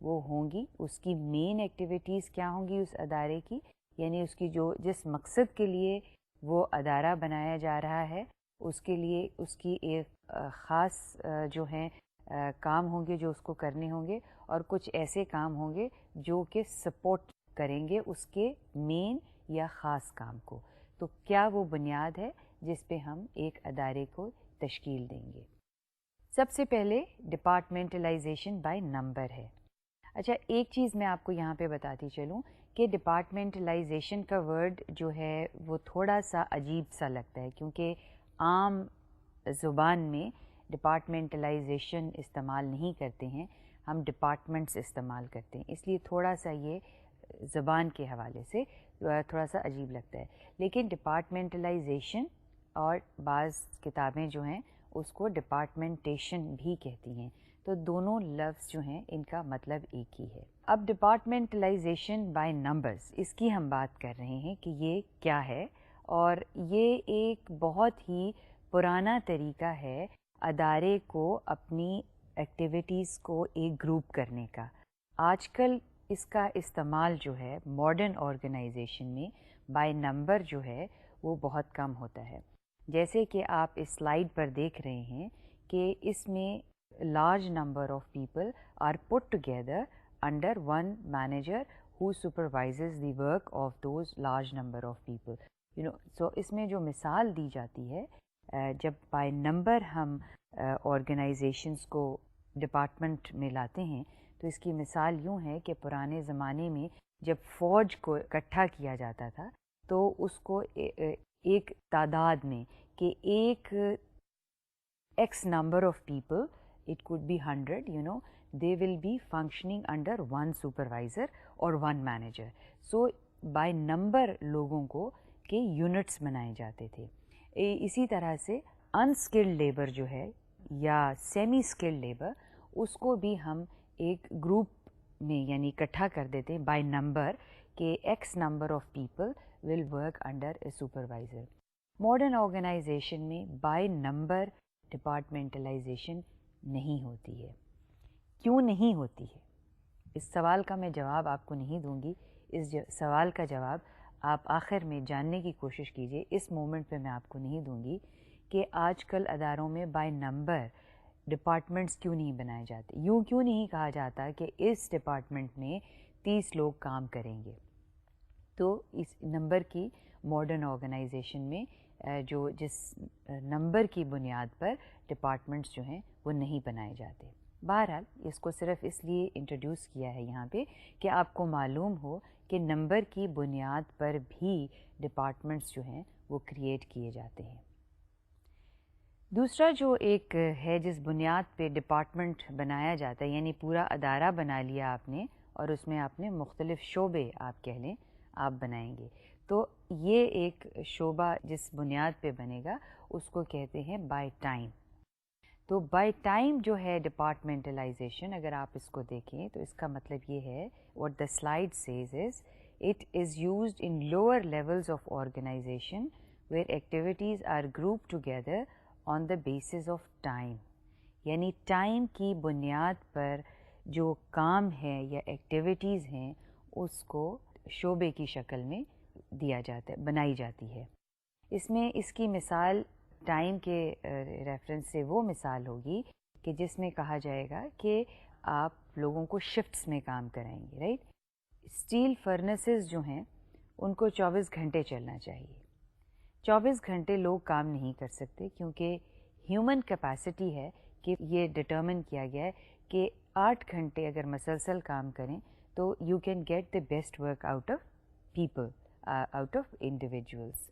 وہ ہوں گی. اس کی مین ایکٹیویٹیز کیا ہوں گی اس ادارے کی, یعنی اس کی جس مقصد کے لیے وہ ادارہ بنایا جا رہا ہے اس کے لیے اس کی ایک خاص جو ہیں کام ہوں گے جو اس کو کرنے ہوں گے, اور کچھ ایسے کام ہوں گے جو کہ سپورٹ کریں گے اس کے مین یا خاص کام کو. تو کیا وہ بنیاد ہے جس پہ ہم ایک ادارے کو تشکیل دیں گے؟ سب سے پہلے ڈپارٹمنٹلائزیشن بائی نمبر ہے. اچھا, ایک چیز میں آپ کو یہاں پہ بتاتی چلوں کہ ڈپارٹمنٹلائزیشن کا ورڈ جو ہے وہ تھوڑا سا عجیب سا لگتا ہے, کیونکہ عام زبان میں ڈپارٹمنٹلائزیشن استعمال نہیں کرتے ہیں, ہم ڈپارٹمنٹس استعمال کرتے ہیں, اس لیے تھوڑا سا یہ زبان کے حوالے سے تھوڑا سا عجیب لگتا ہے. لیکن ڈپارٹمنٹلائزیشن اور بعض کتابیں جو ہیں اس کو ڈپارٹمنٹیشن بھی کہتی ہیں, تو دونوں لفظ جو ہیں ان کا مطلب ایک ہی ہے. اب ڈپارٹمنٹلائزیشن بائی نمبرز, اس کی ہم بات کر رہے ہیں کہ یہ کیا ہے, اور یہ ایک بہت ہی پرانا طریقہ ہے ادارے کو اپنی ایکٹیویٹیز کو ایک گروپ کرنے کا. آج کل اس کا استعمال جو ہے ماڈرن آرگنائزیشن میں بائی نمبر جو ہے وہ بہت کم ہوتا ہے. جیسے کہ آپ اس سلائیڈ پر دیکھ رہے ہیں کہ اس میں large number of people are put together under one manager who supervises the work of those large number of people. So اس میں جو مثال دی جاتی ہے جب بائی نمبر ہم آرگنائزیشنس کو ڈپارٹمنٹ میں لاتے ہیں تو اس کی مثال یوں ہے کہ پرانے زمانے میں جب فوج کو اکٹھا کیا جاتا تھا تو اس کو ایک تعداد میں کہ ایک x number of people, it could be 100, they will be functioning under one supervisor or one manager. So by number لوگوں کو کے یونٹس بنائے جاتے تھے. اسی طرح سے انسکلڈ لیبر جو ہے یا سیمی اسکلڈ لیبر, اس کو بھی ہم ایک گروپ میں یعنی اکٹھا کر دیتے ہیں بائی نمبر کہ x number of people will work under a supervisor. Modern organization میں بائی نمبر ڈپارٹمنٹلائزیشن نہیں ہوتی ہے. کیوں نہیں ہوتی ہے؟ اس سوال کا میں جواب آپ کو نہیں دوں گی. اس سوال کا جواب آپ آخر میں جاننے کی کوشش کیجئے. اس مومنٹ پہ میں آپ کو نہیں دوں گی کہ آج کل اداروں میں بائی نمبر ڈپارٹمنٹس کیوں نہیں بنائے جاتے. یوں کیوں نہیں کہا جاتا کہ اس ڈپارٹمنٹ میں 30 لوگ کام کریں گے. تو اس نمبر کی ماڈرن آرگنائزیشن میں جس نمبر کی بنیاد پر ڈپارٹمنٹس جو ہیں وہ نہیں بنائے جاتے. بہرحال اس کو صرف اس لیے انٹروڈیوس کیا ہے یہاں پہ کہ آپ کو معلوم ہو کہ نمبر کی بنیاد پر بھی ڈپارٹمنٹس جو ہیں وہ کریٹ کیے جاتے ہیں. دوسرا جو ایک ہے جس بنیاد پہ ڈپارٹمنٹ بنایا جاتا ہے, یعنی پورا ادارہ بنا لیا آپ نے اور اس میں آپ نے مختلف شعبے آپ کہہ لیں آپ بنائیں گے, تو یہ ایک شعبہ جس بنیاد پہ بنے گا اس کو کہتے ہیں بائی ٹائم. تو بائی ٹائم جو ہے ڈپارٹمنٹلائزیشن, اگر آپ اس کو دیکھیں تو اس کا مطلب یہ ہے, what the slide says is it is used in lower levels of organization where activities are grouped together on the basis of time. یعنی ٹائم کی بنیاد پر جو کام ہے یا ایکٹیویٹیز ہیں اس کو شعبے کی شکل میں دیا جاتا ہے, بنائی جاتی ہے. اس میں اس کی مثال ٹائم کے ریفرنس سے وہ مثال ہوگی کہ جس میں کہا جائے گا کہ آپ لوگوں کو شفٹس میں کام کرائیں گے, رائٹ. اسٹیل فرنسز جو ہیں ان کو 24 گھنٹے چلنا چاہیے. 24 گھنٹے لوگ کام نہیں کر سکتے کیونکہ ہیومن کیپیسٹی ہے کہ یہ ڈٹرمن کیا گیا ہے کہ 8 گھنٹے اگر مسلسل کام کریں تو you can get the best work out of people, out of individuals.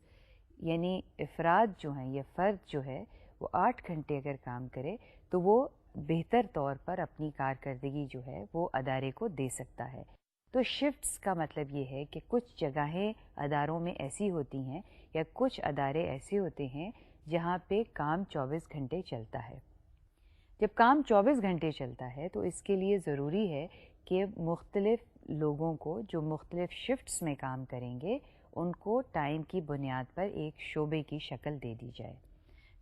یعنی افراد جو ہیں یا فرد جو ہے وہ 8 گھنٹے اگر کام کرے تو وہ بہتر طور پر اپنی کارکردگی جو ہے وہ ادارے کو دے سکتا ہے. تو شفٹس کا مطلب یہ ہے کہ کچھ جگہیں اداروں میں ایسی ہوتی ہیں یا کچھ ادارے ایسے ہوتے ہیں جہاں پہ کام 24 گھنٹے چلتا ہے. جب کام 24 گھنٹے چلتا ہے تو اس کے لیے ضروری ہے کہ مختلف لوگوں کو جو مختلف شفٹس میں کام کریں گے ان کو ٹائم کی بنیاد پر ایک شعبے کی شکل دے دی جائے.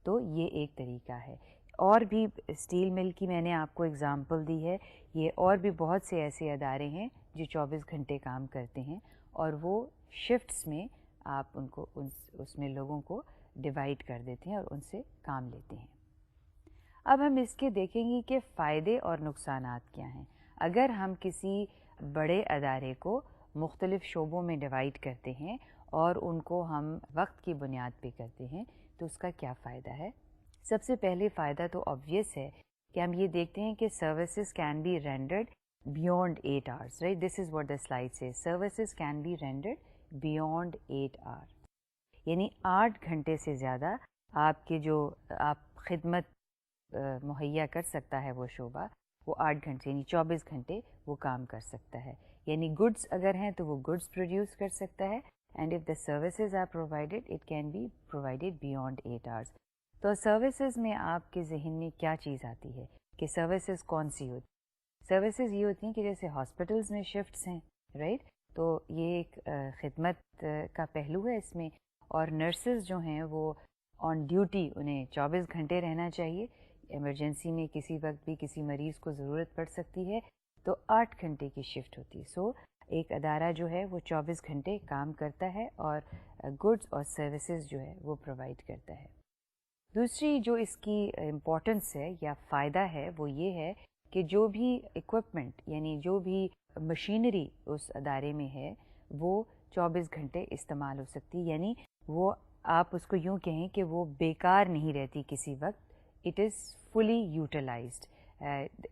تو یہ ایک طریقہ ہے. اور بھی اسٹیل مل کی میں نے آپ کو اگزامپل دی ہے، یہ اور بھی بہت سے ایسے ادارے ہیں جو 24 گھنٹے کام کرتے ہیں اور وہ شفٹس میں آپ ان کو اس میں لوگوں کو ڈیوائڈ کر دیتے ہیں اور ان سے کام لیتے ہیں۔ اب ہم اس کے دیکھیں گے کہ فائدے اور نقصانات کیا ہیں۔ اگر ہم کسی بڑے ادارے کو مختلف شعبوں میں ڈیوائڈ کرتے ہیں اور ان کو ہم وقت کی بنیاد پہ کرتے ہیں تو اس کا کیا فائدہ ہے؟ سب سے پہلے فائدہ تو آبویس ہے کہ ہم یہ دیکھتے ہیں کہ services can be rendered beyond 8 hours، right? This is what the slide سے، services can be rendered beyond 8 hours، یعنی 8 گھنٹے سے زیادہ آپ کے جو آپ خدمت مہیا کر سکتا ہے وہ شعبہ، وہ 8 گھنٹے یعنی 24 گھنٹے وہ کام کر سکتا ہے۔ یعنی گڈس اگر ہیں تو وہ گڈس پروڈیوس کر سکتا ہے، and if the services are provided it can be provided beyond 8 hours۔ تو سروسز میں آپ کے ذہن میں کیا چیز آتی ہے کہ سروسز کون سی ہوتی؟ سروسز یہ ہوتی ہیں کہ جیسے ہاسپٹلز میں شفٹس ہیں، رائٹ؟ تو یہ ایک خدمت کا پہلو ہے اس میں، اور نرسز جو ہیں وہ آن ڈیوٹی، انہیں 24 گھنٹے رہنا چاہیے، ایمرجنسی میں کسی وقت بھی کسی مریض کو ضرورت پڑ سکتی ہے تو 8 گھنٹے کی شفٹ ہوتی ہے۔ سو ایک ادارہ جو ہے وہ 24 گھنٹے کام کرتا ہے اور گڈس اور سروسز جو ہے وہ پرووائڈ کرتا ہے۔ دوسری جو اس کی امپورٹنس ہے یا فائدہ ہے وہ یہ ہے کہ جو بھی اکوپمنٹ یعنی جو بھی مشینری اس ادارے میں ہے وہ 24 گھنٹے استعمال ہو سکتی، یعنی وہ آپ اس کو یوں کہیں کہ وہ بیکار نہیں رہتی کسی وقت، it is fully utilised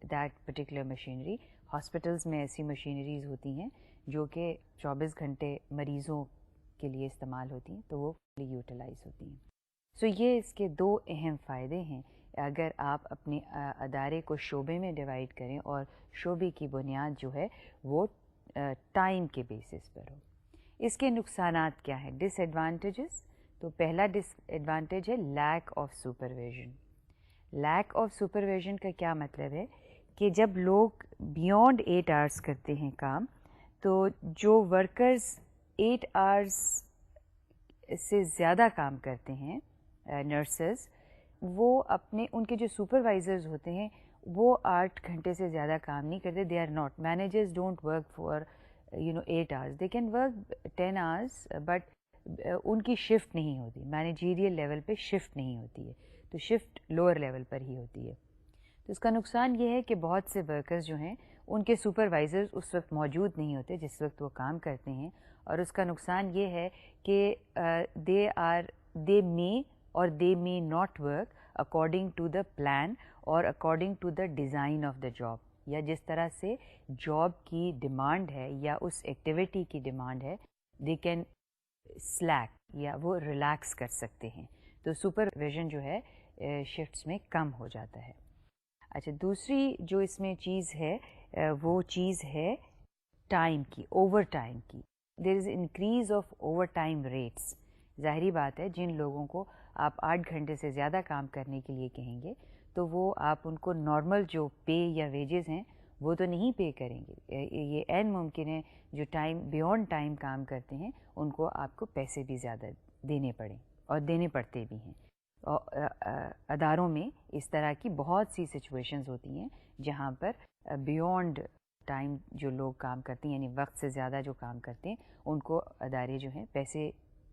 that particular machinery. Hospitals میں ایسی مشینریز ہوتی ہیں جو کہ 24 گھنٹے مریضوں کے لیے استعمال ہوتی ہیں تو وہ فلی یوٹیلائز ہوتی ہیں۔ سو یہ اس کے دو اہم فائدے ہیں اگر آپ اپنے ادارے کو شعبے میں ڈیوائڈ کریں اور شعبے کی بنیاد جو ہے وہ ٹائم کے بیسس پر ہو۔ اس کے نقصانات کیا ہیں؟ ڈس ایڈوانٹیجز، تو پہلا ڈس ایڈوانٹیج ہے lack of supervision. Lack of supervision کا کیا مطلب ہے کہ جب لوگ بیونڈ 8 hours کرتے ہیں کام تو جو ورکرز 8 hours سے زیادہ کام کرتے ہیں نرسز، وہ اپنے ان کے جو سپروائزرز ہوتے ہیں وہ 8 گھنٹے سے زیادہ کام نہیں کرتے، they are not, managers don't work for 8 hours، they can work 10 hours but ان کی شفٹ نہیں ہوتی، مینیجیریل لیول پہ شفٹ نہیں ہوتی ہے، تو شفٹ لوور لیول پر ہی ہوتی ہے۔ تو اس کا نقصان یہ ہے کہ بہت سے ورکرز جو ہیں ان کے سپروائزرز اس وقت موجود نہیں ہوتے جس وقت وہ کام کرتے ہیں، اور اس کا نقصان یہ ہے کہ دے may not work according to the plan اور according to the design of the job، یا جس طرح سے جاب کی ڈیمانڈ ہے یا اس ایکٹیویٹی کی ڈیمانڈ ہے، دے کین سلیک یا وہ ریلیکس کر سکتے ہیں، تو سپرویژن جو ہے شفٹس میں کم ہو جاتا ہے۔ اچھا، دوسری جو اس میں چیز ہے وہ چیز ہے ٹائم کی، اوور ٹائم کی۔ There is increase of overtime rates. ظاہری بات ہے جن لوگوں کو آپ 8 گھنٹے سے زیادہ کام کرنے کے لیے کہیں گے تو وہ آپ ان کو نارمل جو پے یا ویجز ہیں وہ تو نہیں پے کریں گے، یہ عین ممکن ہے جو ٹائم بیونڈ ٹائم کام کرتے ہیں ان کو آپ کو پیسے بھی زیادہ دینے پڑیں اور دینے پڑتے بھی ہیں۔ اداروں میں اس طرح کی بہت سی سچویشنز ہوتی ہیں جہاں پر بیونڈ ٹائم جو لوگ کام کرتے ہیں یعنی وقت سے زیادہ جو کام کرتے ہیں ان کو ادارے جو ہیں پیسے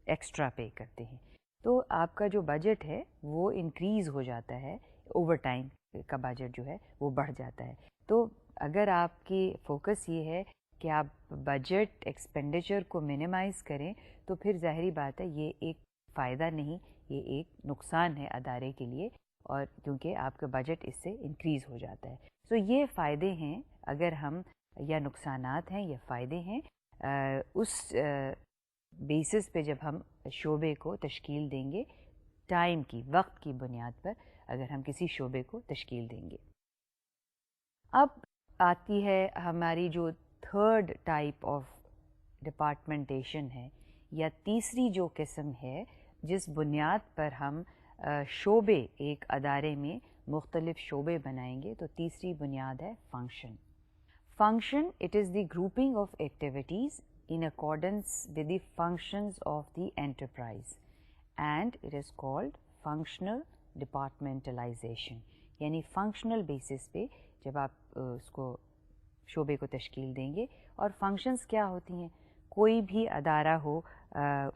ایکسٹرا پے کرتے ہیں، تو آپ کا جو بجٹ ہے وہ انکریز ہو جاتا ہے، اوور ٹائم کا بجٹ جو ہے وہ بڑھ جاتا ہے۔ تو اگر آپ کی فوکس یہ ہے کہ آپ بجٹ ایکسپینڈیچر کو منیمائز کریں تو پھر ظاہری بات ہے یہ ایک فائدہ نہیں، یہ ایک نقصان ہے ادارے کے لیے، اور کیونکہ آپ کا بجٹ اس سے انکریز ہو جاتا ہے۔ سو یہ فائدے ہیں اگر ہم، یا نقصانات ہیں یا فائدے ہیں اس بیسس پہ جب ہم شعبے کو تشکیل دیں گے، ٹائم کی، وقت کی بنیاد پر اگر ہم کسی شعبے کو تشکیل دیں گے۔ اب آتی ہے ہماری جو تھرڈ ٹائپ آف ڈپارٹمنٹیشن ہے، یا تیسری جو قسم ہے جس بنیاد پر ہم شعبے ایک ادارے میں مختلف شعبے بنائیں گے، تو تیسری بنیاد ہے function. Function, it is the grouping of activities in accordance with the functions of the enterprise and it is called functional departmentalization، یعنی فنکشنل بیسس پہ جب آپ اس کو شعبے کو تشکیل دیں گے. اور فنکشنز کیا ہوتی ہیں؟ کوئی بھی ادارہ ہو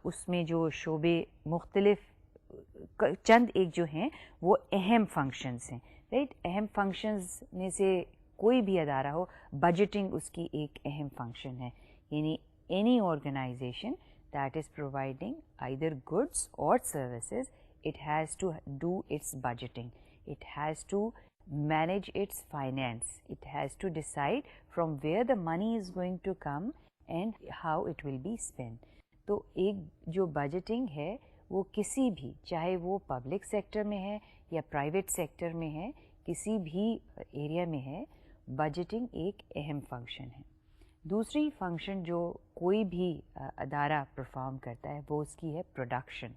اس میں جو شعبے مختلف چند ایک جو ہیں وہ اہم فنکشنز ہیں، رائٹ. اہم فنکشنز میں سے کوئی بھی ادارہ ہو، بجٹنگ اس کی ایک اہم فنکشن ہے. یعنی any organization that is providing either goods or services, it has to do its budgeting, it has to manage its finance, it has to decide from where the money is going to come and how it will be spent. تو ایک جو budgeting ہے وہ کسی بھی، چاہے وہ public sector میں ہے یا پرائیویٹ سیکٹر میں ہے، کسی بھی ایریا میں ہے، بجٹنگ ایک اہم فنکشن ہے. دوسری فنکشن جو کوئی بھی ادارہ پرفارم کرتا ہے وہ اس کی ہے پروڈکشن.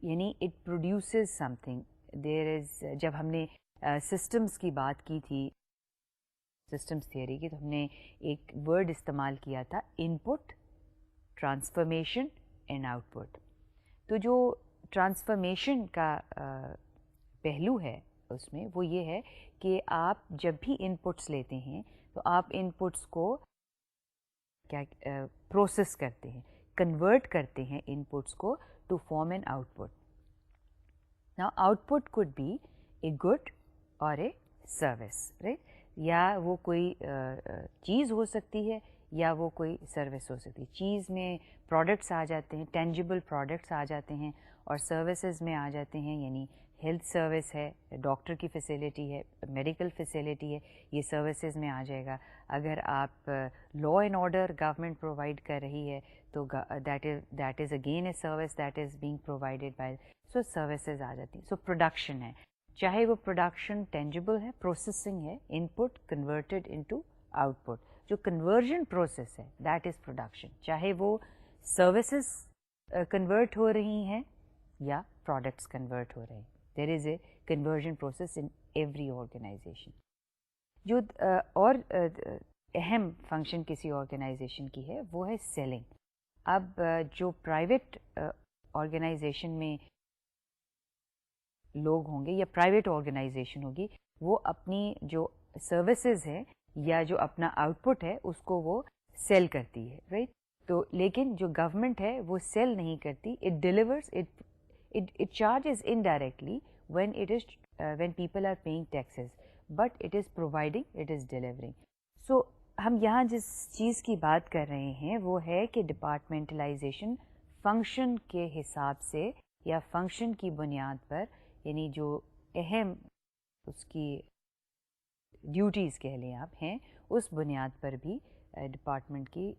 یعنی اٹ پروڈیوسز سم تھنگ. دیر از، جب ہم نے سسٹمز کی بات کی تھی، سسٹمز تھیوری کی، تو ہم نے ایک ورڈ استعمال کیا تھا ان پٹ، ٹرانسفارمیشن اینڈ آؤٹ پٹ. تو جو ٹرانسفارمیشن کا پہلو ہے اس میں وہ یہ ہے کہ آپ جب بھی ان پٹس لیتے ہیں تو آپ ان پٹس کو کیا پروسیس کرتے ہیں، کنورٹ کرتے ہیں ان پٹس کو to form an output. Now output could be a good اور اے سروس، رائٹ. یا وہ کوئی چیز ہو سکتی ہے یا وہ کوئی سروس ہو سکتی ہے. چیز میں پروڈکٹس آ جاتے ہیں، ٹینجیبل پروڈکٹس آ جاتے ہیں، اور سروسز میں آ جاتے ہیں. یعنی ہیلتھ سروس ہے، ڈاکٹر کی فیسیلٹی ہے، میڈیکل فیسیلٹی ہے، یہ سروسز میں آ جائے گا. اگر آپ law and order government provide کر رہی ہے تو that is again a service that is being provided by, so services آ جاتی ہیں. سو پروڈکشن ہے، چاہے وہ پروڈکشن ٹینجیبل ہے، پروسیسنگ ہے، ان پٹ کنورٹیڈ انٹو آؤٹ پٹ. جو کنورژن پروسیس ہے دیٹ از پروڈکشن، چاہے وہ سروسز کنورٹ ہو رہی ہیں یا پروڈکٹس کنورٹ ہو رہے ہیں. There is a conversion process in every organization. جو اور اہم فنکشن کسی آرگنائزیشن کی ہے وہ ہے سیلنگ. اب جو پرائیویٹ آرگنائزیشن میں لوگ ہوں گے یا پرائیویٹ آرگنائزیشن ہوگی، وہ اپنی جو سروسز ہیں یا جو اپنا آؤٹ پٹ ہے اس کو وہ سیل کرتی ہے، رائٹ. تو لیکن جو گورنمنٹ ہے وہ سیل نہیں کرتی، it delivers, it charges indirectly when people are paying taxes, but it is providing, it is delivering. So ہم یہاں جس چیز کی بات کر رہے ہیں وہ ہے کہ ڈپارٹمنٹلائزیشن فنکشن کے حساب سے یا فنکشن کی بنیاد پر، یعنی جو اہم اس کی ڈیوٹیز کہہ لیں آپ ہیں، اس بنیاد پر بھی ڈپارٹمنٹ کی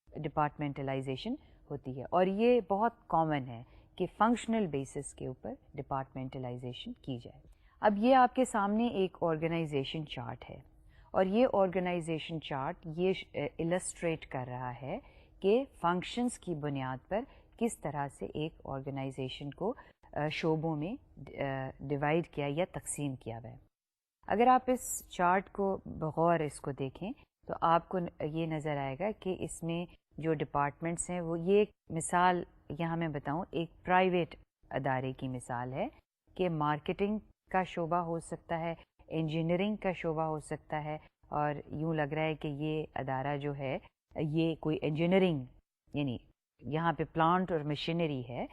ڈپارٹمنٹلائزیشن ہوتی ہے. اور یہ بہت کامن ہے کہ فنکشنل بیسس کے اوپر ڈپارٹمنٹلائزیشن کی جائے. اب یہ آپ کے سامنے ایک آرگنائزیشن چارٹ ہے، اور یہ آرگنائزیشن چارٹ یہ السٹریٹ کر رہا ہے کہ فنکشنز کی بنیاد پر کس طرح سے ایک آرگنائزیشن کو شعبوں میں ڈیوائڈ کیا یا تقسیم کیا ہوا ہے. اگر آپ اس چارٹ کو بغور اس کو دیکھیں تو آپ کو یہ نظر آئے گا کہ اس میں جو ڈپارٹمنٹس ہیں وہ، یہ ایک مثال یہاں میں بتاؤں، ایک پرائیویٹ ادارے کی مثال ہے کہ مارکیٹنگ کا شعبہ ہو سکتا ہے، انجینئرنگ کا شعبہ ہو سکتا ہے، اور یوں لگ رہا ہے کہ یہ ادارہ جو ہے یہ کوئی انجینئرنگ، یعنی یہاں پہ پلانٹ اور مشینری ہے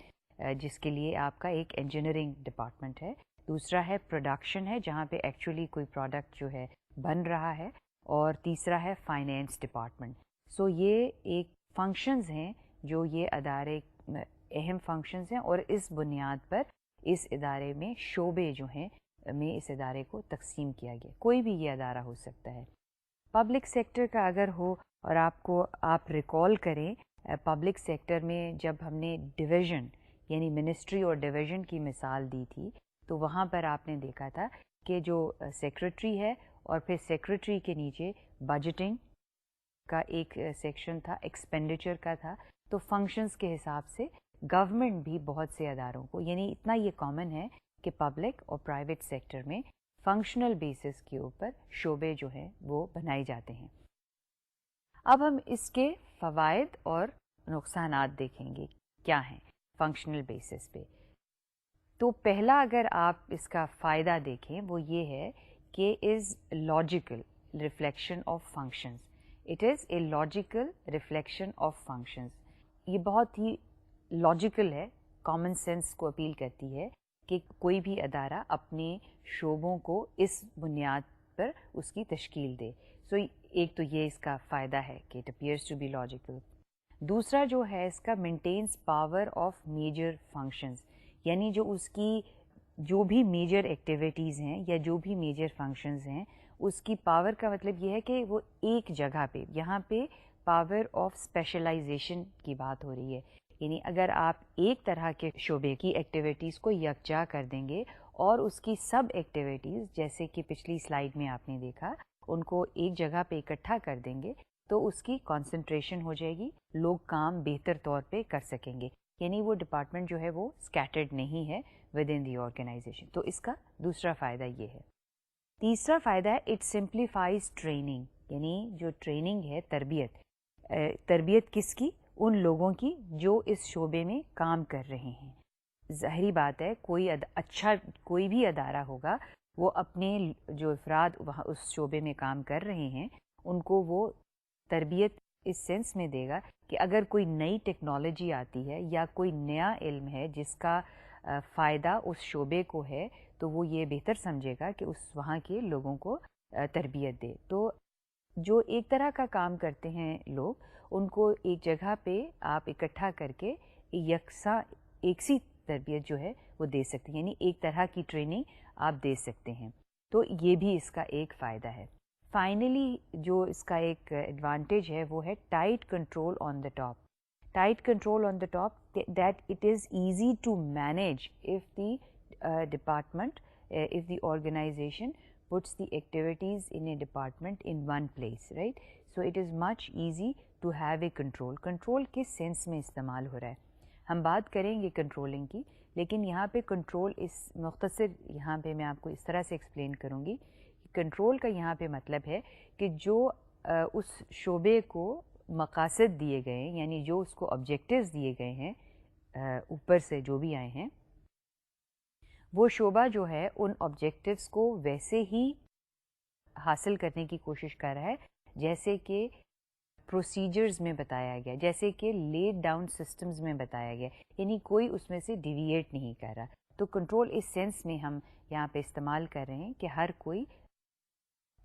جس کے لیے آپ کا ایک انجینئرنگ ڈپارٹمنٹ ہے. دوسرا ہے پروڈکشن ہے جہاں پہ ایکچولی کوئی پروڈکٹ جو ہے بن رہا ہے، اور تیسرا ہے فائنینس ڈپارٹمنٹ. سو یہ ایک فنکشنز ہیں جو یہ ادارے اہم فنکشنز ہیں، اور اس بنیاد پر اس ادارے میں شعبے جو ہیں میں اس ادارے کو تقسیم کیا گیا. کوئی بھی یہ ادارہ ہو سکتا ہے. پبلک سیکٹر کا اگر ہو، اور آپ ریکال کریں پبلک سیکٹر میں جب ہم نے ڈویژن یعنی منسٹری اور ڈویژن کی مثال دی تھی، تو وہاں پر آپ نے دیکھا تھا کہ جو سیکرٹری ہے اور پھر سیکرٹری کے نیچے بجٹنگ کا ایک سیکشن تھا، ایکسپینڈیچر کا تھا. تو فنکشنز کے حساب سے گورنمنٹ بھی بہت سے اداروں کو، یعنی اتنا یہ کامن ہے کہ پبلک اور پرائیویٹ سیکٹر میں فنکشنل بیسس کے اوپر شعبے جو ہیں وہ بنائے جاتے ہیں. اب ہم اس کے فوائد اور نقصانات دیکھیں گے کیا ہیں فنکشنل بیسس پہ. تو پہلا اگر آپ اس کا فائدہ دیکھیں وہ یہ ہے کہ is logical reflection of functions. It is a logical reflection of functions. یہ بہت ہی لاجیکل ہے, کامن سینس کو اپیل کرتی ہے کہ کوئی بھی ادارہ اپنے شعبوں کو اس بنیاد پر اس کی تشکیل دے. سو ایک تو یہ اس کا فائدہ ہے کہ it appears to be logical. دوسرا جو ہے اس کا maintenance power of major functions, یعنی جو اس کی جو بھی میجر ایکٹیویٹیز ہیں یا جو بھی میجر فنکشنز ہیں اس کی پاور کا مطلب یہ ہے کہ وہ ایک جگہ پہ, یہاں پہ پاور آف اسپیشلائزیشن کی بات ہو رہی ہے. یعنی اگر آپ ایک طرح کے شعبے کی ایکٹیویٹیز کو یکجا کر دیں گے اور اس کی سب ایکٹیویٹیز جیسے کہ پچھلی سلائیڈ میں آپ نے دیکھا ان کو ایک جگہ پہ اکٹھا کر دیں گے تو اس کی کنسنٹریشن ہو جائے گی, لوگ کام بہتر طور پہ کر سکیں گے. یعنی وہ ڈپارٹمنٹ جو ہے وہ اسکیٹرڈ نہیں ہے ود ان دی آرگنائزیشن. تو اس کا دوسرا فائدہ یہ ہے. تیسرا فائدہ ہے اٹ سمپلیفائز ٹریننگ, یعنی جو ٹریننگ ہے تربیت, تربیت کس کی؟ ان لوگوں کی جو اس شعبے میں کام کر رہے ہیں. ظاہری بات ہے کوئی بھی ادارہ ہوگا وہ اپنے جو افراد وہاں اس شعبے میں کام کر رہے ہیں ان کو وہ تربیت اس سینس میں دے گا کہ اگر کوئی نئی ٹیکنالوجی آتی ہے یا کوئی نیا علم ہے جس کا فائدہ اس شعبے کو ہے تو وہ یہ بہتر سمجھے گا کہ اس وہاں کے لوگوں کو تربیت دے. تو جو ایک طرح کا کام کرتے ہیں لوگ ان کو ایک جگہ پہ آپ اکٹھا کر کے یکساں ایک سی تربیت جو ہے وہ دے سکتے ہیں, یعنی ایک طرح کی ٹریننگ آپ دے سکتے ہیں. تو یہ بھی اس کا ایک فائدہ ہے. فائنلی جو اس کا ایک ایڈوانٹیج ہے وہ ہے tight control on the top. Tight control on the top that it is easy to manage if the department if the organization puts the activities in a department in one place, right? So it is much easy to have a control. Control کس sense میں استعمال ہو رہا ہے, ہم بات کریں گے controlling کی, لیکن یہاں پہ کنٹرول اس مختصر یہاں پہ میں آپ کو اس طرح سے ایکسپلین کروں گی. کنٹرول کا یہاں پہ مطلب ہے کہ جو اس شعبے کو مقاصد دیے گئے ہیں, یعنی جو اس کو آبجیکٹیوز دیے گئے ہیں اوپر سے جو بھی آئے ہیں, وہ شعبہ جو ہے ان آبجیکٹیوز کو ویسے ہی حاصل کرنے کی کوشش کر رہا ہے جیسے کہ پروسیجرز میں بتایا گیا, جیسے کہ لیڈ ڈاؤن سسٹمز میں بتایا گیا, یعنی کوئی اس میں سے ڈیویٹ نہیں کر رہا. تو کنٹرول اس سینس میں ہم یہاں پہ استعمال کر رہے ہیں کہ ہر کوئی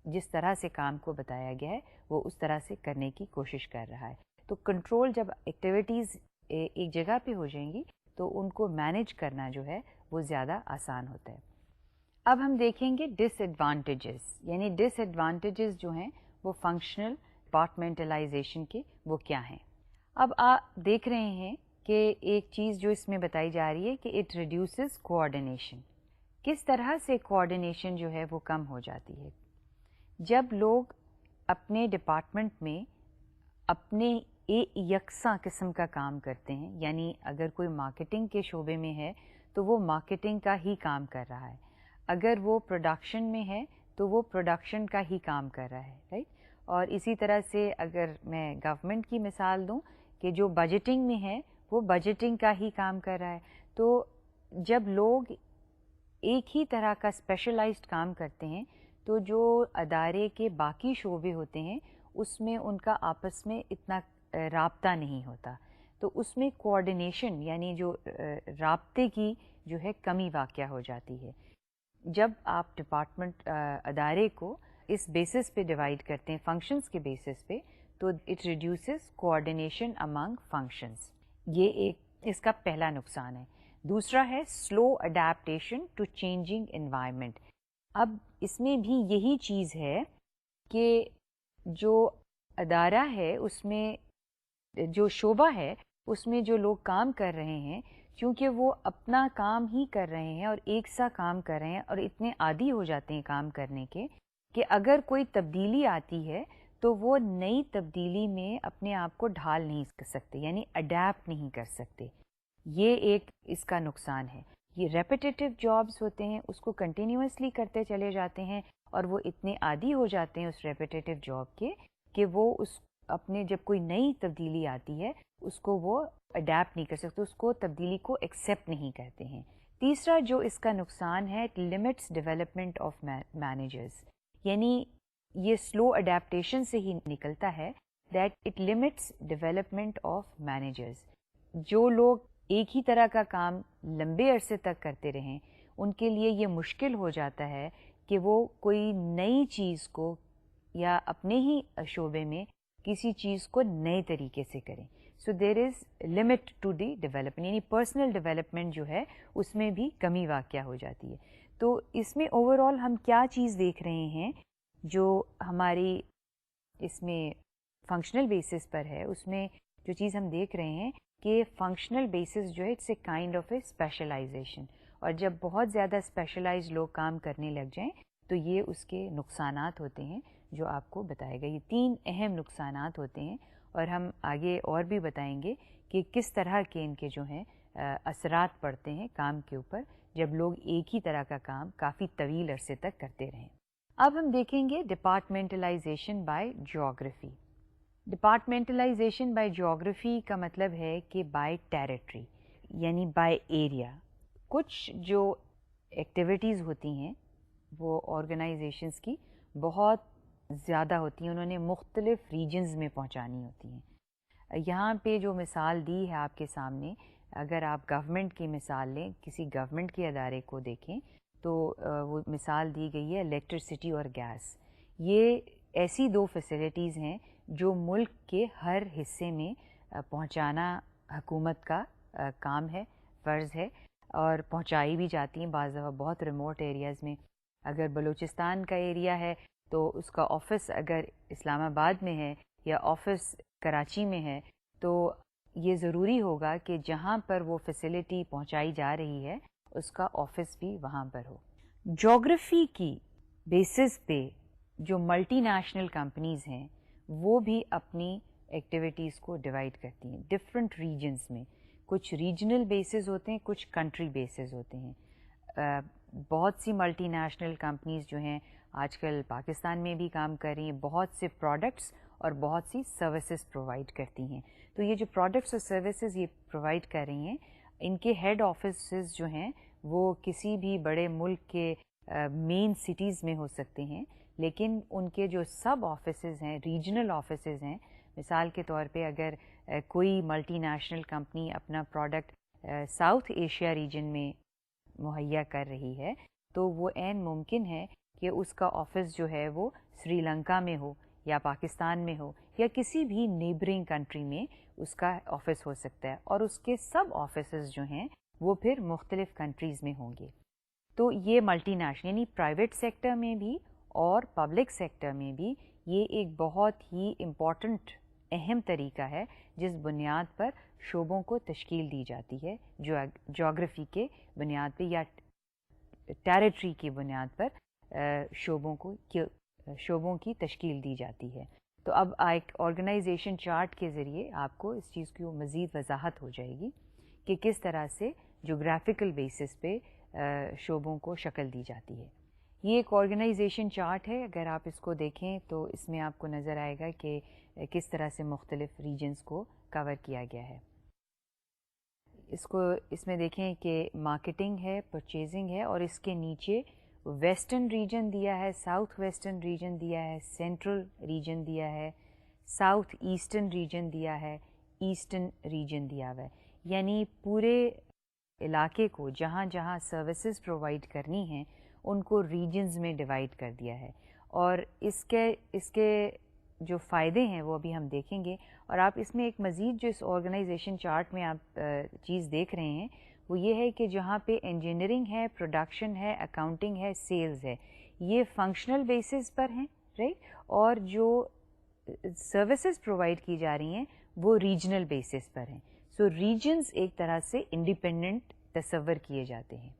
جس طرح سے کام کو بتایا گیا ہے وہ اس طرح سے کرنے کی کوشش کر رہا ہے. تو کنٹرول جب ایکٹیویٹیز ایک جگہ پہ ہو جائیں گی تو ان کو مینیج کرنا جو ہے وہ زیادہ آسان ہوتا ہے. اب ہم دیکھیں گے ڈس ایڈوانٹیجز, یعنی ڈس ایڈوانٹیجز جو ہیں وہ فنکشنل ڈپارٹمنٹلائزیشن کے وہ کیا ہیں. اب آپ دیکھ رہے ہیں کہ ایک چیز جو اس میں بتائی جا رہی ہے کہ اٹ ریڈیوسز کوآرڈینیشن. کس طرح سے کوآرڈینیشن جو ہے وہ کم ہو جاتی ہے جب لوگ اپنے ڈپارٹمنٹ میں اپنے یکساں قسم کا کام کرتے ہیں. یعنی اگر کوئی مارکیٹنگ کے شعبے میں ہے تو وہ مارکیٹنگ کا ہی کام کر رہا ہے, اگر وہ پروڈکشن میں ہے تو وہ پروڈکشن کا ہی کام کر رہا ہے, رائٹ. اور اسی طرح سے اگر میں گورنمنٹ کی مثال دوں کہ جو بجٹنگ میں ہے وہ بجٹنگ کا ہی کام کر رہا ہے. تو جب لوگ ایک ہی طرح کا اسپیشلائزڈ کام کرتے ہیں تو جو ادارے کے باقی شعبے ہوتے ہیں اس میں ان کا آپس میں اتنا رابطہ نہیں ہوتا, تو اس میں کوآرڈینیشن یعنی جو رابطے کی جو ہے کمی واقع ہو جاتی ہے. جب آپ ڈپارٹمنٹ ادارے کو اس بیسس پہ ڈیوائڈ کرتے ہیں فنکشنز کے بیسس پہ تو it reduces coordination Umang functions. یہ ایک اس کا پہلا نقصان ہے. دوسرا ہے سلو اڈیپٹیشن ٹو چینجنگ انوائرمنٹ. اب اس میں بھی یہی چیز ہے کہ جو ادارہ ہے اس میں جو شعبہ ہے اس میں جو لوگ کام کر رہے ہیں کیونکہ وہ اپنا کام ہی کر رہے ہیں اور ایک سا کام کر رہے ہیں اور اتنے عادی ہو جاتے ہیں کام کرنے کے کہ اگر کوئی تبدیلی آتی ہے تو وہ نئی تبدیلی میں اپنے آپ کو ڈھال نہیں سکتے, یعنی اڈیپٹ نہیں کر سکتے. یہ ایک اس کا نقصان ہے. یہ ریپیٹیٹیو جابس ہوتے ہیں اس کو کنٹینیوسلی کرتے چلے جاتے ہیں اور وہ اتنے عادی ہو جاتے ہیں اس ریپیٹیٹیو جاب کے کہ وہ اس اپنے جب کوئی نئی تبدیلی آتی ہے اس کو وہ اڈیپٹ نہیں کر سکتے, اس کو تبدیلی کو ایکسیپٹ نہیں کرتے ہیں. تیسرا جو اس کا نقصان ہے, it limits development of managers, یعنی یہ سلو اڈیپٹیشن سے ہی نکلتا ہے that it limits development of managers. جو لوگ ایک ہی طرح کا کام لمبے عرصے تک کرتے رہیں, ان کے لیے یہ مشکل ہو جاتا ہے کہ وہ کوئی نئی چیز کو یا اپنے ہی شعبے میں کسی چیز کو نئے طریقے سے کریں. سو دیر از لمٹ ٹو دی ڈیولپمنٹ, یعنی پرسنل ڈیولپمنٹ جو ہے اس میں بھی کمی واقع ہو جاتی ہے. تو اس میں اوور آل ہم کیا چیز دیکھ رہے ہیں جو ہماری اس میں فنکشنل بیسس پر ہے, اس میں جو چیز ہم دیکھ رہے ہیں کہ فنکشنل بیسس جو ہے it's a kind of a specialization, اور جب بہت زیادہ اسپیشلائز لوگ کام کرنے لگ جائیں تو یہ اس کے نقصانات ہوتے ہیں جو آپ کو بتائے گا. یہ 3 اہم نقصانات ہوتے ہیں, اور ہم آگے اور بھی بتائیں گے کہ کس طرح کے ان کے جو ہیں اثرات پڑتے ہیں کام کے اوپر جب لوگ ایک ہی طرح کا کام کافی طویل عرصے تک کرتے رہیں. اب ہم دیکھیں گے departmentalisation by geography. Departmentalisation by geography کا مطلب ہے کہ بائی ٹیریٹری, یعنی بائی ایریا. کچھ جو ایکٹیویٹیز ہوتی ہیں وہ آرگنائزیشنس کی بہت زیادہ ہوتی ہیں, انہوں نے مختلف ریجنز میں پہنچانی ہوتی ہیں. یہاں پہ جو مثال دی ہے آپ کے سامنے, اگر آپ گورنمنٹ کی مثال لیں, کسی گورنمنٹ کے ادارے کو دیکھیں تو وہ مثال دی گئی ہے الیکٹرسٹی اور گیس. یہ ایسی 2 فیسلٹیز ہیں جو ملک کے ہر حصے میں پہنچانا حکومت کا کام ہے, فرض ہے, اور پہنچائی بھی جاتی ہیں بعض دفعہ بہت ریموٹ ایریاز میں. اگر بلوچستان کا ایریا ہے تو اس کا آفس اگر اسلام آباد میں ہے یا آفس کراچی میں ہے تو یہ ضروری ہوگا کہ جہاں پر وہ فیسلٹی پہنچائی جا رہی ہے اس کا آفس بھی وہاں پر ہو. جیوگرافی کی بیسس پہ جو ملٹی نیشنل کمپنیز ہیں وہ بھی اپنی ایکٹیویٹیز کو ڈیوائڈ کرتی ہیں ڈفرینٹ ریجنز میں. کچھ ریجنل بیسز ہوتے ہیں, کچھ کنٹری بیسز ہوتے ہیں. بہت سی ملٹی نیشنل کمپنیز جو ہیں آج کل پاکستان میں بھی کام کر رہی ہیں, بہت سے پروڈکٹس اور بہت سی سروسز پرووائڈ کرتی ہیں. تو یہ جو پروڈکٹس اور سروسز یہ پرووائڈ کر رہی ہیں, ان کے ہیڈ آفیسز جو ہیں وہ کسی بھی بڑے ملک کے مین سٹیز میں ہو سکتے ہیں, لیکن ان کے جو سب آفیسز ہیں, ریجنل آفیسز ہیں, مثال کے طور پہ اگر کوئی ملٹی نیشنل کمپنی اپنا پروڈکٹ ساؤتھ ایشیا ریجن میں مہیا کر رہی ہے تو وہ عین ممکن ہے کہ اس کا آفس جو ہے وہ سری لنکا میں ہو یا پاکستان میں ہو یا کسی بھی نیبرنگ کنٹری میں اس کا آفس ہو سکتا ہے, اور اس کے سب آفیسز جو ہیں وہ پھر مختلف کنٹریز میں ہوں گے. تو یہ ملٹی نیشنل یعنی پرائیویٹ سیکٹر میں بھی اور پبلک سیکٹر میں بھی یہ ایک بہت ہی امپورٹنٹ اہم طریقہ ہے جس بنیاد پر شعبوں کو تشکیل دی جاتی ہے, جو جیوگرافی کے بنیاد پہ یا ٹیریٹری کی بنیاد پر شعبوں کی تشکیل دی جاتی ہے. تو اب ایک آرگنائزیشن چارٹ کے ذریعے آپ کو اس چیز کی مزید وضاحت ہو جائے گی کہ کس طرح سے جغرافیکل بیسس پہ شعبوں کو شکل دی جاتی ہے. یہ ایک آرگنائزیشن چارٹ ہے, اگر آپ اس کو دیکھیں تو اس میں آپ کو نظر آئے گا کہ کس طرح سے مختلف ریجنز کو کور کیا گیا ہے. اس میں دیکھیں کہ مارکیٹنگ ہے, پرچیزنگ ہے, اور اس کے نیچے ویسٹرن ریجن دیا ہے, ساؤتھ ویسٹرن ریجن دیا ہے, سینٹرل ریجن دیا ہے, ساؤتھ ایسٹرن ریجن دیا ہے, ایسٹرن ریجن دیا ہوا ہے. یعنی پورے علاقے کو جہاں جہاں سروسز پرووائڈ کرنی ہیں ان کو ریجنز میں ڈیوائڈ کر دیا ہے. اور اس کے جو فائدے ہیں وہ ابھی ہم دیکھیں گے. اور آپ اس میں ایک مزید جو اس آرگنائزیشن چارٹ میں آپ چیز دیکھ رہے ہیں وہ یہ ہے کہ جہاں پہ انجینئرنگ ہے, پروڈکشن ہے, اکاؤنٹنگ ہے, سیلز ہے, یہ فنکشنل بیسس پر ہیں, رائٹ, اور جو سروسز پرووائڈ کی جا رہی ہیں وہ ریجنل بیسس پر ہیں. سو ریجنز ایک طرح سے انڈیپینڈنٹ تصور کیے جاتے ہیں.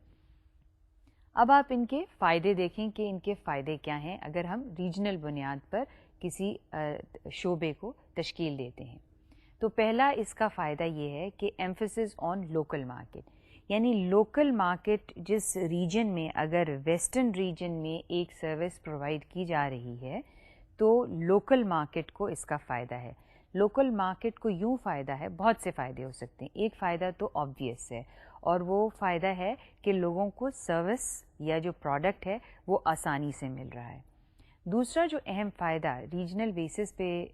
اب آپ ان کے فائدے دیکھیں کہ ان کے فائدے کیا ہیں اگر ہم ریجنل بنیاد پر کسی شعبے کو تشکیل دیتے ہیں. تو پہلا اس کا فائدہ یہ ہے کہ ایمفسس آن لوکل مارکیٹ, یعنی لوکل مارکیٹ جس ریجن میں اگر ویسٹرن ریجن میں ایک سروس پرووائڈ کی جا رہی ہے تو لوکل مارکیٹ کو اس کا فائدہ ہے. لوکل مارکیٹ کو یوں فائدہ ہے, بہت سے فائدے ہو سکتے ہیں. ایک فائدہ تو آبویس ہے, اور وہ فائدہ ہے کہ لوگوں کو سروس یا جو پروڈکٹ ہے وہ آسانی سے مل رہا ہے. دوسرا جو اہم فائدہ ریجنل بیسس پہ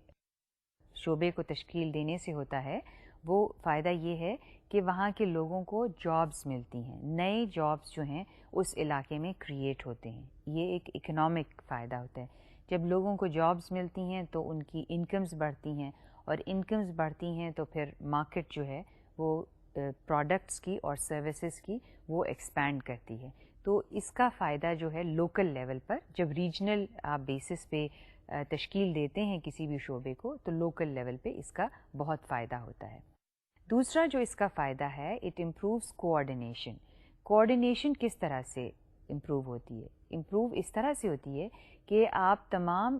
شعبے کو تشکیل دینے سے ہوتا ہے وہ فائدہ یہ ہے کہ وہاں کے لوگوں کو جابز ملتی ہیں, نئے جابز جو ہیں اس علاقے میں کریٹ ہوتے ہیں. یہ ایک اکنامک فائدہ ہوتا ہے. جب لوگوں کو جابز ملتی ہیں تو ان کی انکمز بڑھتی ہیں, اور انکمز بڑھتی ہیں تو پھر مارکیٹ جو ہے وہ پروڈکٹس کی اور سروسز کی وہ ایکسپینڈ کرتی ہے. تو اس کا فائدہ جو ہے لوکل لیول پر, جب ریجنل آپ بیسس پہ تشکیل دیتے ہیں کسی بھی شعبے کو, تو لوکل لیول پہ اس کا بہت فائدہ ہوتا ہے. دوسرا جو اس کا فائدہ ہے, اٹ امپرووز کوآرڈینیشن. کوآرڈینیشن کس طرح سے امپروو ہوتی ہے؟ امپروو اس طرح سے ہوتی ہے کہ آپ تمام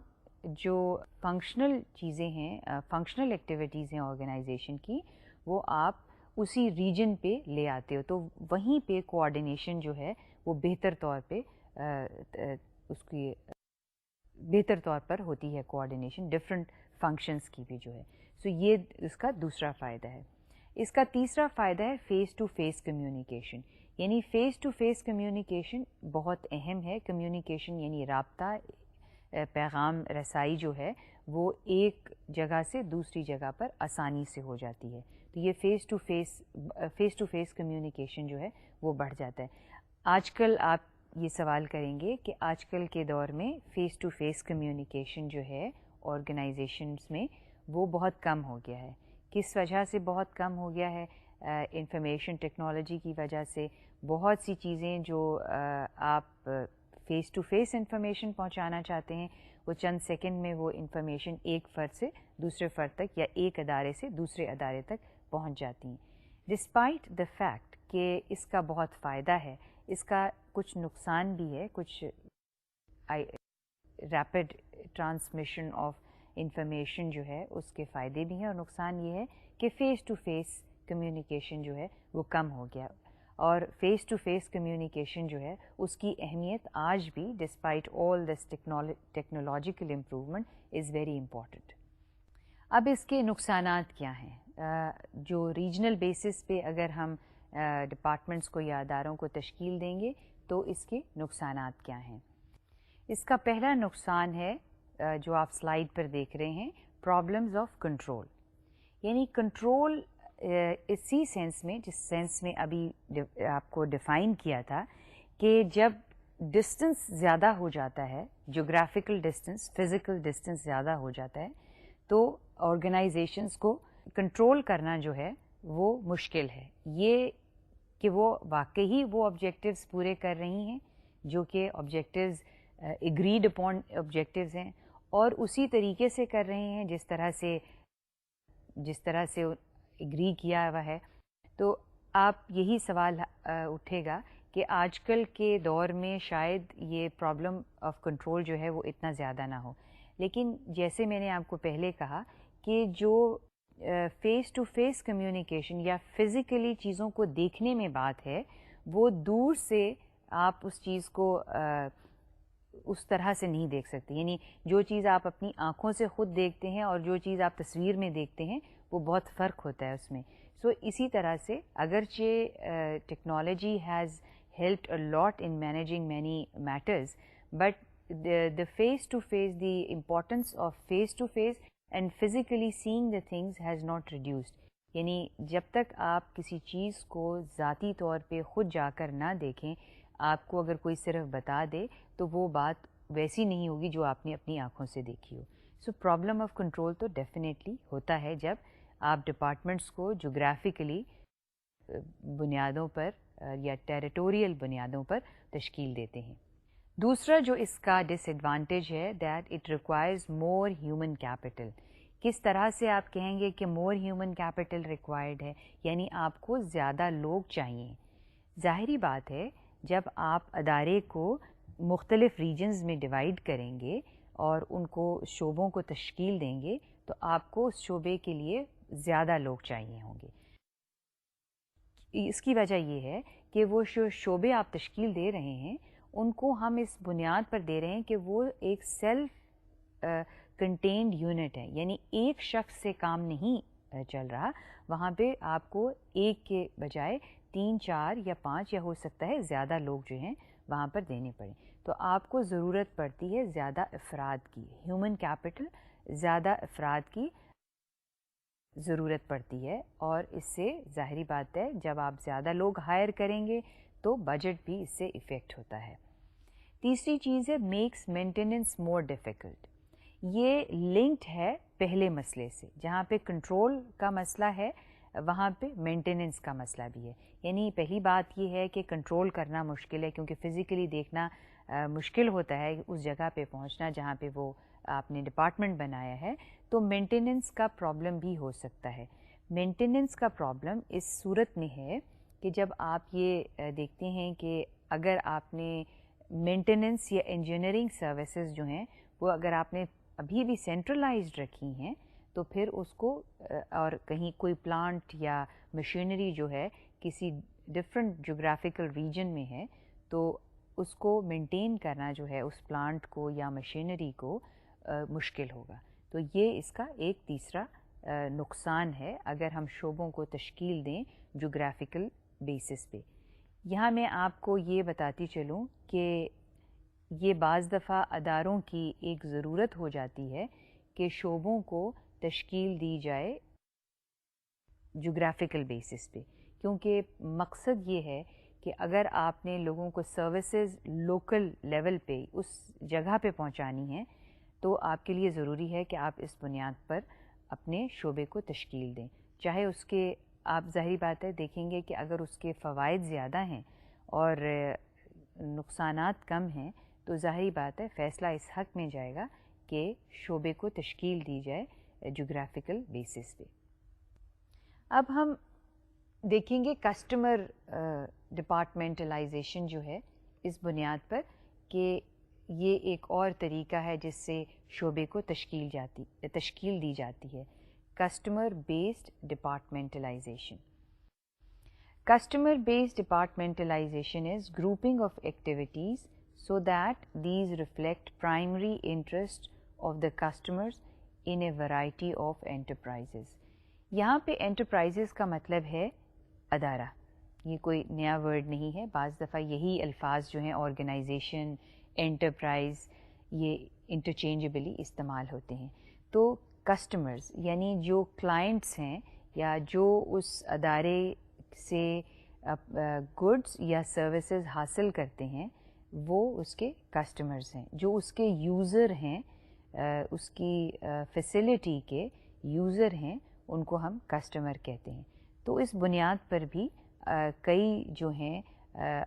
جو فنکشنل چیزیں ہیں, فنکشنل ایکٹیویٹیز ہیں آرگنائزیشن کی, وہ آپ اسی ریجن پہ لے آتے ہو, تو وہیں پہ کوآرڈینیشن جو ہے وہ بہتر طور پہ اس کی بہتر طور پر ہوتی ہے کوآرڈینیشن ڈفرینٹ فنکشنز کی بھی جو ہے. سو یہ اس کا دوسرا فائدہ ہے. اس کا تیسرا فائدہ ہے فیس ٹو فیس کمیونیکیشن. یعنی فیس ٹو فیس کمیونیکیشن بہت اہم ہے. کمیونیکیشن یعنی رابطہ, پیغام رسائی جو ہے وہ ایک جگہ سے دوسری جگہ پر آسانی سے ہو جاتی ہے. تو یہ فیس ٹو فیس کمیونیکیشن جو ہے وہ بڑھ جاتا ہے. آج کل آپ یہ سوال کریں گے کہ آج کل کے دور میں فیس ٹو فیس کمیونیکیشن جو ہے آرگنائزیشنز میں وہ بہت کم ہو گیا ہے. کس وجہ سے بہت کم ہو گیا ہے؟ انفارمیشن ٹیکنالوجی کی وجہ سے. بہت سی چیزیں جو آپ فیس ٹو فیس انفارمیشن پہنچانا چاہتے ہیں وہ چند سیکنڈ میں وہ انفارمیشن ایک فرد سے دوسرے فرد تک یا ایک ادارے سے دوسرے ادارے تک پہنچ جاتی ہیں. ڈسپائٹ دا فیکٹ کہ اس کا بہت فائدہ ہے, اس کا کچھ نقصان بھی ہے. کچھ ریپڈ ٹرانسمیشن آف انفارمیشن جو ہے اس کے فائدے بھی ہیں, اور نقصان یہ ہے کہ فیس ٹو فیس کمیونیکیشن جو ہے وہ کم ہو گیا. اور فیس ٹو فیس کمیونیکیشن جو ہے اس کی اہمیت آج بھی despite all this technological improvement is very important. اب اس کے نقصانات کیا ہیں؟ جو ریجنل بیسس پہ اگر ہم ڈپارٹمنٹس کو یا اداروں کو تشکیل دیں گے تو اس کے نقصانات کیا ہیں؟ اس کا پہلا نقصان ہے جو آپ سلائیڈ پر دیکھ رہے ہیں, پرابلمز آف کنٹرول. یعنی کنٹرول اسی سینس میں, جس سینس میں ابھی آپ کو ڈیفائن کیا تھا کہ جب ڈسٹنس زیادہ ہو جاتا ہے, جغرافیکل ڈسٹنس, فزیکل ڈسٹنس زیادہ ہو جاتا ہے, تو آرگنائزیشنس کو کنٹرول کرنا جو ہے وہ مشکل ہے. یہ کہ وہ واقعی وہ آبجیکٹیوز پورے کر رہی ہیں جو کہ آبجیکٹیوز ایگریڈ اپون آبجیکٹیوز ہیں, اور اسی طریقے سے کر رہے ہیں جس طرح سے ایگری کیا ہوا ہے. تو آپ یہی سوال اٹھے گا کہ آج کل کے دور میں شاید یہ پرابلم آف کنٹرول جو ہے وہ اتنا زیادہ نہ ہو. لیکن جیسے میں نے آپ کو پہلے کہا کہ جو فیس ٹو فیس کمیونیکیشن یا فزیکلی چیزوں کو دیکھنے میں بات ہے, وہ دور سے آپ اس چیز کو اس طرح سے نہیں دیکھ سکتے. یعنی جو چیز آپ اپنی آنکھوں سے خود دیکھتے ہیں اور جو چیز آپ تصویر میں دیکھتے ہیں وہ بہت فرق ہوتا ہے اس میں. سو اسی طرح سے اگرچہ technology has helped a lot in managing many matters, but the face to face, the importance of face to face and physically seeing the things has not reduced. یعنی جب تک آپ کسی چیز کو ذاتی طور پہ خود جا کر نہ دیکھیں, آپ کو اگر کوئی صرف بتا دے تو وہ بات ویسی نہیں ہوگی جو آپ نے اپنی آنکھوں سے دیکھی ہو. سو پرابلم آف کنٹرول تو ڈیفینیٹلی ہوتا ہے جب آپ ڈپارٹمنٹس کو جغرافیکلی بنیادوں پر یا ٹیریٹوریل بنیادوں پر تشکیل دیتے ہیں. دوسرا جو اس کا ڈس ایڈوانٹیج ہے, that it requires more human capital. کس طرح سے آپ کہیں گے کہ مور ہیومن کیپٹل ریکوائرڈ ہے؟ یعنی آپ کو زیادہ لوگ چاہیے. ظاہری بات ہے جب آپ ادارے کو مختلف ریجنز میں ڈیوائڈ کریں گے اور ان کو شعبوں کو تشکیل دیں گے تو آپ کو اس شعبے کے لیے زیادہ لوگ چاہیے ہوں گے. اس کی وجہ یہ ہے کہ وہ شعبے آپ تشکیل دے رہے ہیں ان کو ہم اس بنیاد پر دے رہے ہیں کہ وہ ایک سیلف کنٹینڈ یونٹ ہے. یعنی ایک شخص سے کام نہیں چل رہا، وہاں پہ آپ کو ایک کے بجائے 3 4 یا 5 یا ہو سکتا ہے زیادہ لوگ جو ہیں وہاں پر دینے پڑیں. تو آپ کو ضرورت پڑتی ہے زیادہ افراد کی، ہیومن کیپٹل، زیادہ افراد کی ضرورت پڑتی ہے، اور اس سے ظاہری بات ہے جب آپ زیادہ لوگ ہائر کریں گے تو بجٹ بھی اس سے افیکٹ ہوتا ہے. تیسری چیز ہے میکس مینٹیننس مور ڈیفیکلٹ. یہ لنکڈ ہے پہلے مسئلے سے، جہاں پہ کنٹرول کا مسئلہ ہے وہاں پہ مینٹیننس کا مسئلہ بھی ہے. یعنی پہلی بات یہ ہے کہ کنٹرول کرنا مشکل ہے، کیونکہ فزیکلی دیکھنا مشکل ہوتا ہے اس جگہ پہ پہنچنا جہاں پہ وہ آپ نے ڈپارٹمنٹ بنایا ہے. تو مینٹیننس کا پرابلم بھی ہو سکتا ہے. مینٹیننس کا پرابلم اس صورت میں ہے کہ جب آپ یہ دیکھتے ہیں کہ اگر آپ نے مینٹیننس یا انجینئرنگ سروسز جو ہیں وہ اگر آپ نے ابھی بھی سینٹرلائزڈ رکھی ہیں تو پھر اس کو اور کہیں کوئی پلانٹ یا مشینری جو ہے کسی ڈفرینٹ جغرافیکل ریجن میں ہے تو اس کو مینٹین کرنا جو ہے اس پلانٹ کو یا مشینری کو مشکل ہوگا. تو یہ اس کا ایک تیسرا نقصان ہے اگر ہم شعبوں کو تشکیل دیں جغرافیکل بیسس پہ. یہاں میں آپ کو یہ بتاتی چلوں کہ یہ بعض دفعہ اداروں کی ایک ضرورت ہو جاتی ہے کہ شعبوں کو تشکیل دی جائے جغرافیکل بیسس پہ، کیونکہ مقصد یہ ہے کہ اگر آپ نے لوگوں کو سروسز لوکل لیول پہ اس جگہ پہ پہنچانی ہیں تو آپ کے لیے ضروری ہے کہ آپ اس بنیاد پر اپنے شعبے کو تشکیل دیں. چاہے اس کے آپ ظاہری بات ہے دیکھیں گے کہ اگر اس کے فوائد زیادہ ہیں اور نقصانات کم ہیں تو ظاہری بات ہے فیصلہ اس حق میں جائے گا کہ شعبے کو تشکیل دی جائے جغرافیکل بیسس پہ. اب ہم دیکھیں گے کسٹمر ڈپارٹمنٹلائزیشن جو ہے اس بنیاد پر کہ یہ ایک اور طریقہ ہے جس سے شعبے کو تشکیل دی جاتی ہے. Customer based departmentalisation. Customer based departmentalization is grouping of activities so that these reflect primary interest of the customers in a variety of enterprises. یہاں پہ enterprises کا مطلب ہے ادارہ، یہ کوئی نیا ورڈ نہیں ہے. بعض دفعہ یہی الفاظ جو ہیں آرگنائزیشن، انٹرپرائز، یہ انٹرچینجبلی استعمال ہوتے ہیں. تو کسٹمرز یعنی جو کلائنٹس ہیں یا جو اس ادارے سے گڈس یا سروسز حاصل کرتے ہیں وہ اس کے کسٹمرز ہیں. جو اس کے یوزر ہیں، اس کی فیسلٹی کے یوزر ہیں، ان کو ہم کسٹمر کہتے ہیں. تو اس بنیاد پر بھی کئی جو ہیں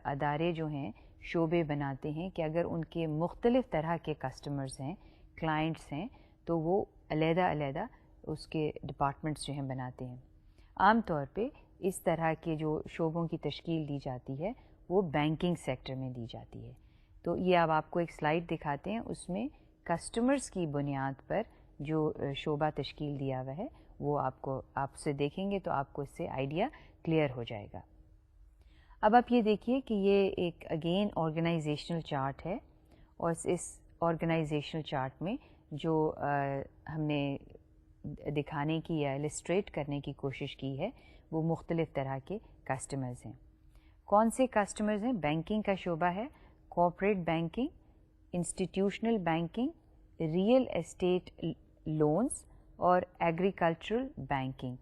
ادارے جو ہیں شعبے بناتے ہیں کہ اگر ان کے مختلف طرح کے کسٹمرز ہیں، کلائنٹس ہیں، تو وہ علیحدہ علیحدہ اس کے ڈپارٹمنٹس جو ہیں بناتے ہیں. عام طور پہ اس طرح کے جو شعبوں کی تشکیل دی جاتی ہے وہ بینکنگ سیکٹر میں دی جاتی ہے. تو یہ اب آپ کو ایک سلائیڈ دکھاتے ہیں، اس میں کسٹمرز کی بنیاد پر جو شعبہ تشکیل دیا ہوا ہے وہ آپ سے دیکھیں گے تو آپ کو اس سے آئیڈیا کلیئر ہو جائے گا. اب آپ یہ دیکھیے کہ یہ ایک اگین آرگنائزیشنل چارٹ ہے، اور اس آرگنائزیشنل چارٹ میں جو ہم نے دکھانے کی یا السٹریٹ کرنے کی کوشش کی ہے وہ مختلف طرح کے کسٹمرز ہیں. کون سے کسٹمرز ہیں؟ بینکنگ کا شعبہ ہے، cooperate banking, institutional banking, real estate loans اور ایگریکلچرل بینکنگ.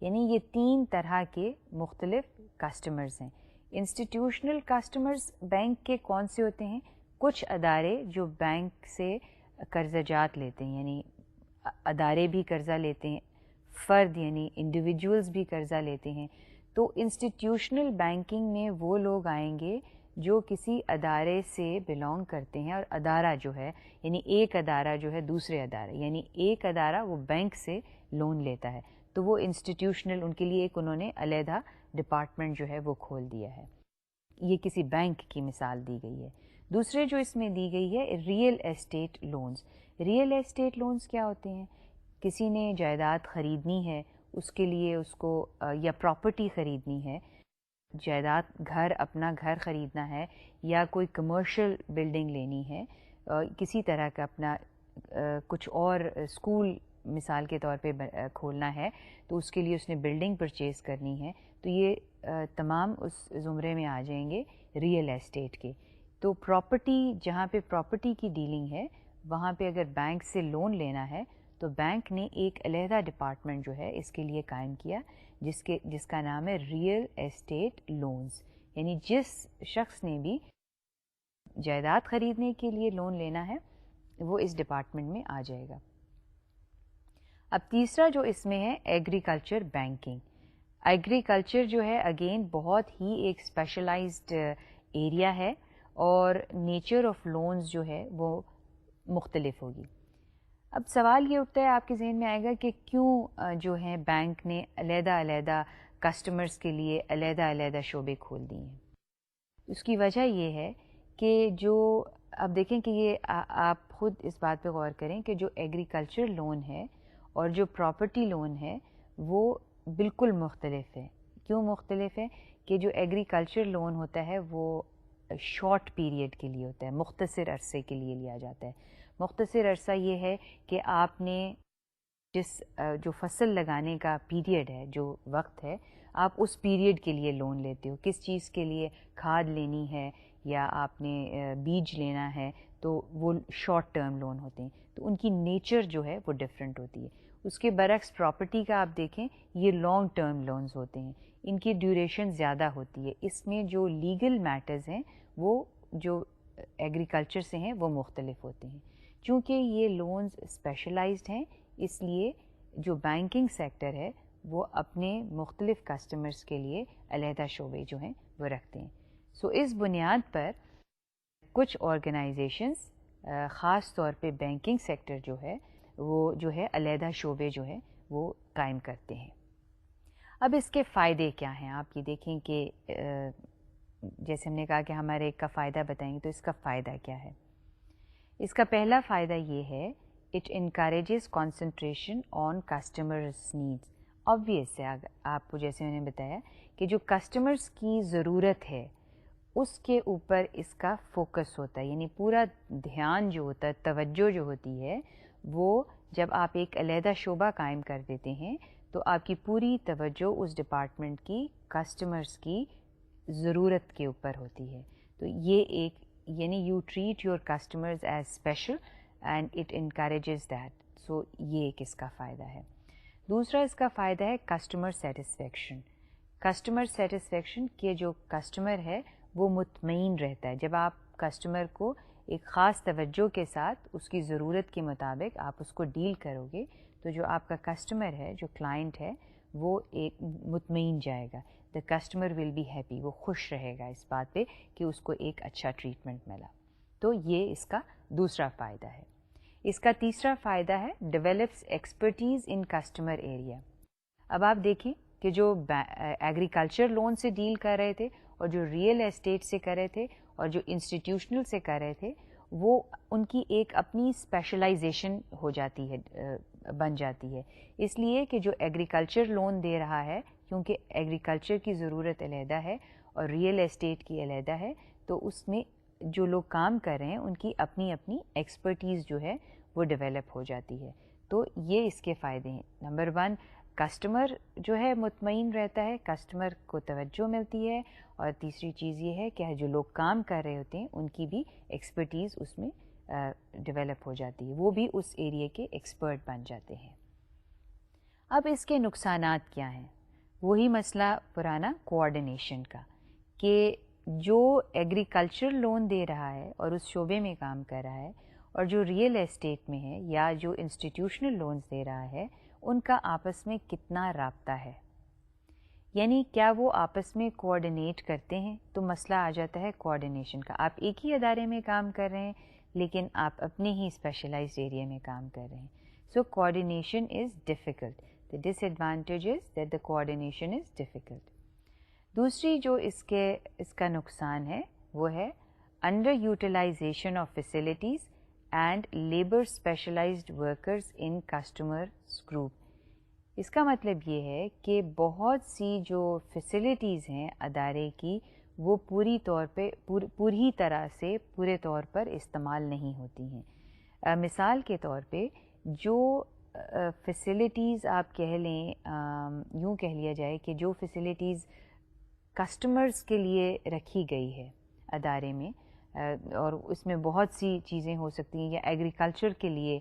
یعنی یہ 3 طرح کے مختلف کسٹمرز ہیں. انسٹیٹیوشنل کسٹمرز بینک کے کون سے ہوتے ہیں؟ کچھ ادارے جو بینک سے قرضہ جات لیتے ہیں، یعنی ادارے بھی قرضہ لیتے ہیں، فرد یعنی انڈیویجولز بھی قرضہ لیتے ہیں. تو انسٹیٹیوشنل بینکنگ میں وہ لوگ آئیں گے جو کسی ادارے سے بلانگ کرتے ہیں، اور ادارہ جو ہے یعنی ایک ادارہ جو ہے دوسرے ادارے، یعنی ایک ادارہ وہ بینک سے لون لیتا ہے تو وہ انسٹیٹیوشنل، ان کے لیے ایک انہوں نے علیحدہ ڈپارٹمنٹ جو ہے وہ کھول دیا ہے. یہ کسی بینک کی مثال دی گئی ہے. دوسرے جو اس میں دی گئی ہے real estate loans. Real estate loans کیا ہوتے ہیں؟ کسی نے جائیداد خریدنی ہے، اس کے لیے اس کو یا پراپرٹی خریدنی ہے، جائیداد اپنا گھر خریدنا ہے یا کوئی کمرشل بلڈنگ لینی ہے، کسی طرح کا اپنا کچھ اور اسکول مثال کے طور پہ کھولنا ہے تو اس کے لیے اس نے بلڈنگ پرچیز کرنی ہے، تو یہ تمام اس زمرے میں آ جائیں گے ریئل اسٹیٹ کے. تو پراپرٹی، جہاں پہ پراپرٹی کی ڈیلنگ ہے وہاں پہ اگر بینک سے لون لینا ہے تو بینک نے ایک علیحدہ ڈپارٹمنٹ جو ہے اس کے لیے قائم کیا جس کا نام ہے ریئل اسٹیٹ لونز. یعنی جس شخص نے بھی جائیداد خریدنے کے لیے لون لینا ہے وہ اس ڈپارٹمنٹ میں آ جائے گا. اب تیسرا جو اس میں ہے ایگریکلچر بینکنگ. ایگریکلچر جو ہے اگین بہت ہی ایک اسپیشلائزڈ ایریا ہے اور نیچر آف لونز جو ہے وہ مختلف ہوگی. اب سوال یہ اٹھتا ہے آپ کے ذہن میں آئے گا کہ کیوں جو ہے بینک نے علیحدہ کسٹمرز کے لیے علیحدہ شعبے کھول دیے ہیں. اس کی وجہ یہ ہے کہ جو اب دیکھیں کہ یہ آپ خود اس بات پہ غور کریں کہ جو ایگریکلچر لون ہے اور جو پراپرٹی لون ہے وہ بالکل مختلف ہے. کیوں مختلف ہے؟ کہ جو ایگریکلچر لون ہوتا ہے وہ شارٹ پیریڈ کے لیے ہوتا ہے، مختصر عرصے کے لیے لیا جاتا ہے. مختصر عرصہ یہ ہے کہ آپ نے جو فصل لگانے کا پیریڈ ہے، جو وقت ہے، آپ اس پیریڈ کے لیے لون لیتے ہو. کس چیز کے لیے؟ کھاد لینی ہے یا آپ نے بیج لینا ہے، تو وہ شارٹ ٹرم لون ہوتے ہیں. تو ان کی نیچر جو ہے وہ ڈفرینٹ ہوتی ہے. اس کے برعکس پراپرٹی کا آپ دیکھیں یہ لانگ ٹرم لونز ہوتے ہیں، ان کی ڈیوریشن زیادہ ہوتی ہے. اس میں جو لیگل میٹرز ہیں وہ جو ایگریکلچر سے ہیں وہ مختلف ہوتے ہیں. چونکہ یہ لونز اسپیشلائزڈ ہیں اس لیے جو بینکنگ سیکٹر ہے وہ اپنے مختلف کسٹمرز کے لیے علیحدہ شعبے جو ہیں وہ رکھتے ہیں. سو اس بنیاد پر کچھ آرگنائزیشنز خاص طور پہ بینکنگ سیکٹر جو ہے وہ جو ہے علیحدہ شعبے جو ہے وہ قائم کرتے ہیں. اب اس کے فائدے کیا ہیں؟ آپ یہ دیکھیں کہ جیسے ہم نے کہا کہ ہمارے ایک کا فائدہ بتائیں گے، تو اس کا فائدہ کیا ہے؟ اس کا پہلا فائدہ یہ ہے it encourages concentration on customers needs. Obvious ہے، آپ کو جیسے میں نے بتایا کہ جو کسٹمرز کی ضرورت ہے اس کے اوپر اس کا فوکس ہوتا ہے. یعنی پورا دھیان جو ہوتا ہے، توجہ جو ہوتی ہے، وہ جب آپ ایک علیحدہ شعبہ قائم کر دیتے ہیں تو آپ کی پوری توجہ اس ڈپارٹمنٹ کی کسٹمرز کی ضرورت کے اوپر ہوتی ہے. تو یہ ایک یعنی you treat your customers as special and it encourages that. So یہ ایک اس کا فائدہ ہے. دوسرا اس کا فائدہ ہے کسٹمر سیٹسفیکشن. کسٹمر سیٹسفیکشن کہ جو کسٹمر ہے وہ مطمئن رہتا ہے. جب آپ کسٹمر کو ایک خاص توجہ کے ساتھ اس کی ضرورت کے مطابق آپ اس کو ڈیل کرو گے تو جو آپ کا کسٹمر ہے، جو کلائنٹ ہے، وہ ایک مطمئن جائے گا. The customer will be happy, وہ خوش رہے گا اس بات پہ کہ اس کو ایک اچھا ٹریٹمنٹ ملا. تو یہ اس کا دوسرا فائدہ ہے. اس کا تیسرا فائدہ ہے ڈیولپس ایکسپرٹیز ان کسٹمر ایریا. اب آپ دیکھیں کہ جو ایگریکلچر لون سے ڈیل کر رہے تھے اور جو ریئل اسٹیٹ سے کر رہے تھے اور جو انسٹیٹیوشنل سے کر رہے تھے، وہ ان کی ایک اپنی اسپیشلائزیشن ہو جاتی ہے، بن جاتی ہے. اس لیے کہ جو ایگریکلچر لون دے رہا ہے، کیونکہ ایگریکلچر کی ضرورت علیحدہ ہے اور ریئل اسٹیٹ کی علیحدہ ہے، تو اس میں جو لوگ کام کر رہے ہیں ان کی اپنی ایکسپرٹیز جو ہے وہ ڈیولپ ہو جاتی ہے. تو یہ اس کے فائدے ہیں. نمبر 1، کسٹمر جو ہے مطمئن رہتا ہے، کسٹمر کو توجہ ملتی ہے، اور تیسری چیز یہ ہے کہ جو لوگ کام کر رہے ہوتے ہیں ان کی بھی ایکسپرٹیز اس میں ڈیولپ ہو جاتی ہے، وہ بھی اس ایریے کے ایکسپرٹ بن جاتے ہیں. اب اس کے نقصانات کیا ہیں؟ وہی مسئلہ پرانا کوآرڈینیشن کا، کہ جو ایگریکلچر لون دے رہا ہے اور اس شعبے میں کام کر رہا ہے اور جو ریئل اسٹیٹ میں ہے یا جو انسٹیٹیوشنل لونز دے رہا ہے، ان کا آپس میں کتنا رابطہ ہے. یعنی کیا وہ آپس میں کوآرڈینیٹ کرتے ہیں؟ تو مسئلہ آ جاتا ہے کوآرڈینیشن کا. آپ ایک ہی ادارے میں کام کر رہے ہیں لیکن آپ اپنے ہی اسپیشلائزڈ ایریا میں کام کر رہے ہیں. So coordination is difficult. The disadvantage is that the coordination is difficult. دوسری جو اس کا نقصان ہے وہ ہے underutilization of facilities and labour specialized workers in customers group. اس کا مطلب یہ ہے کہ بہت سی جو فیسلٹیز ہیں ادارے کی وہ پوری طرح سے پورے طور پر استعمال نہیں ہوتی ہیں. مثال کے طور پہ جو فیسلٹیز آپ کہہ لیں، یوں کہہ لیا جائے کہ جو فیسلٹیز کسٹمرز کے لیے رکھی گئی ہے ادارے میں، اور اس میں بہت سی چیزیں ہو سکتی ہیں، یا ایگریکلچر کے لیے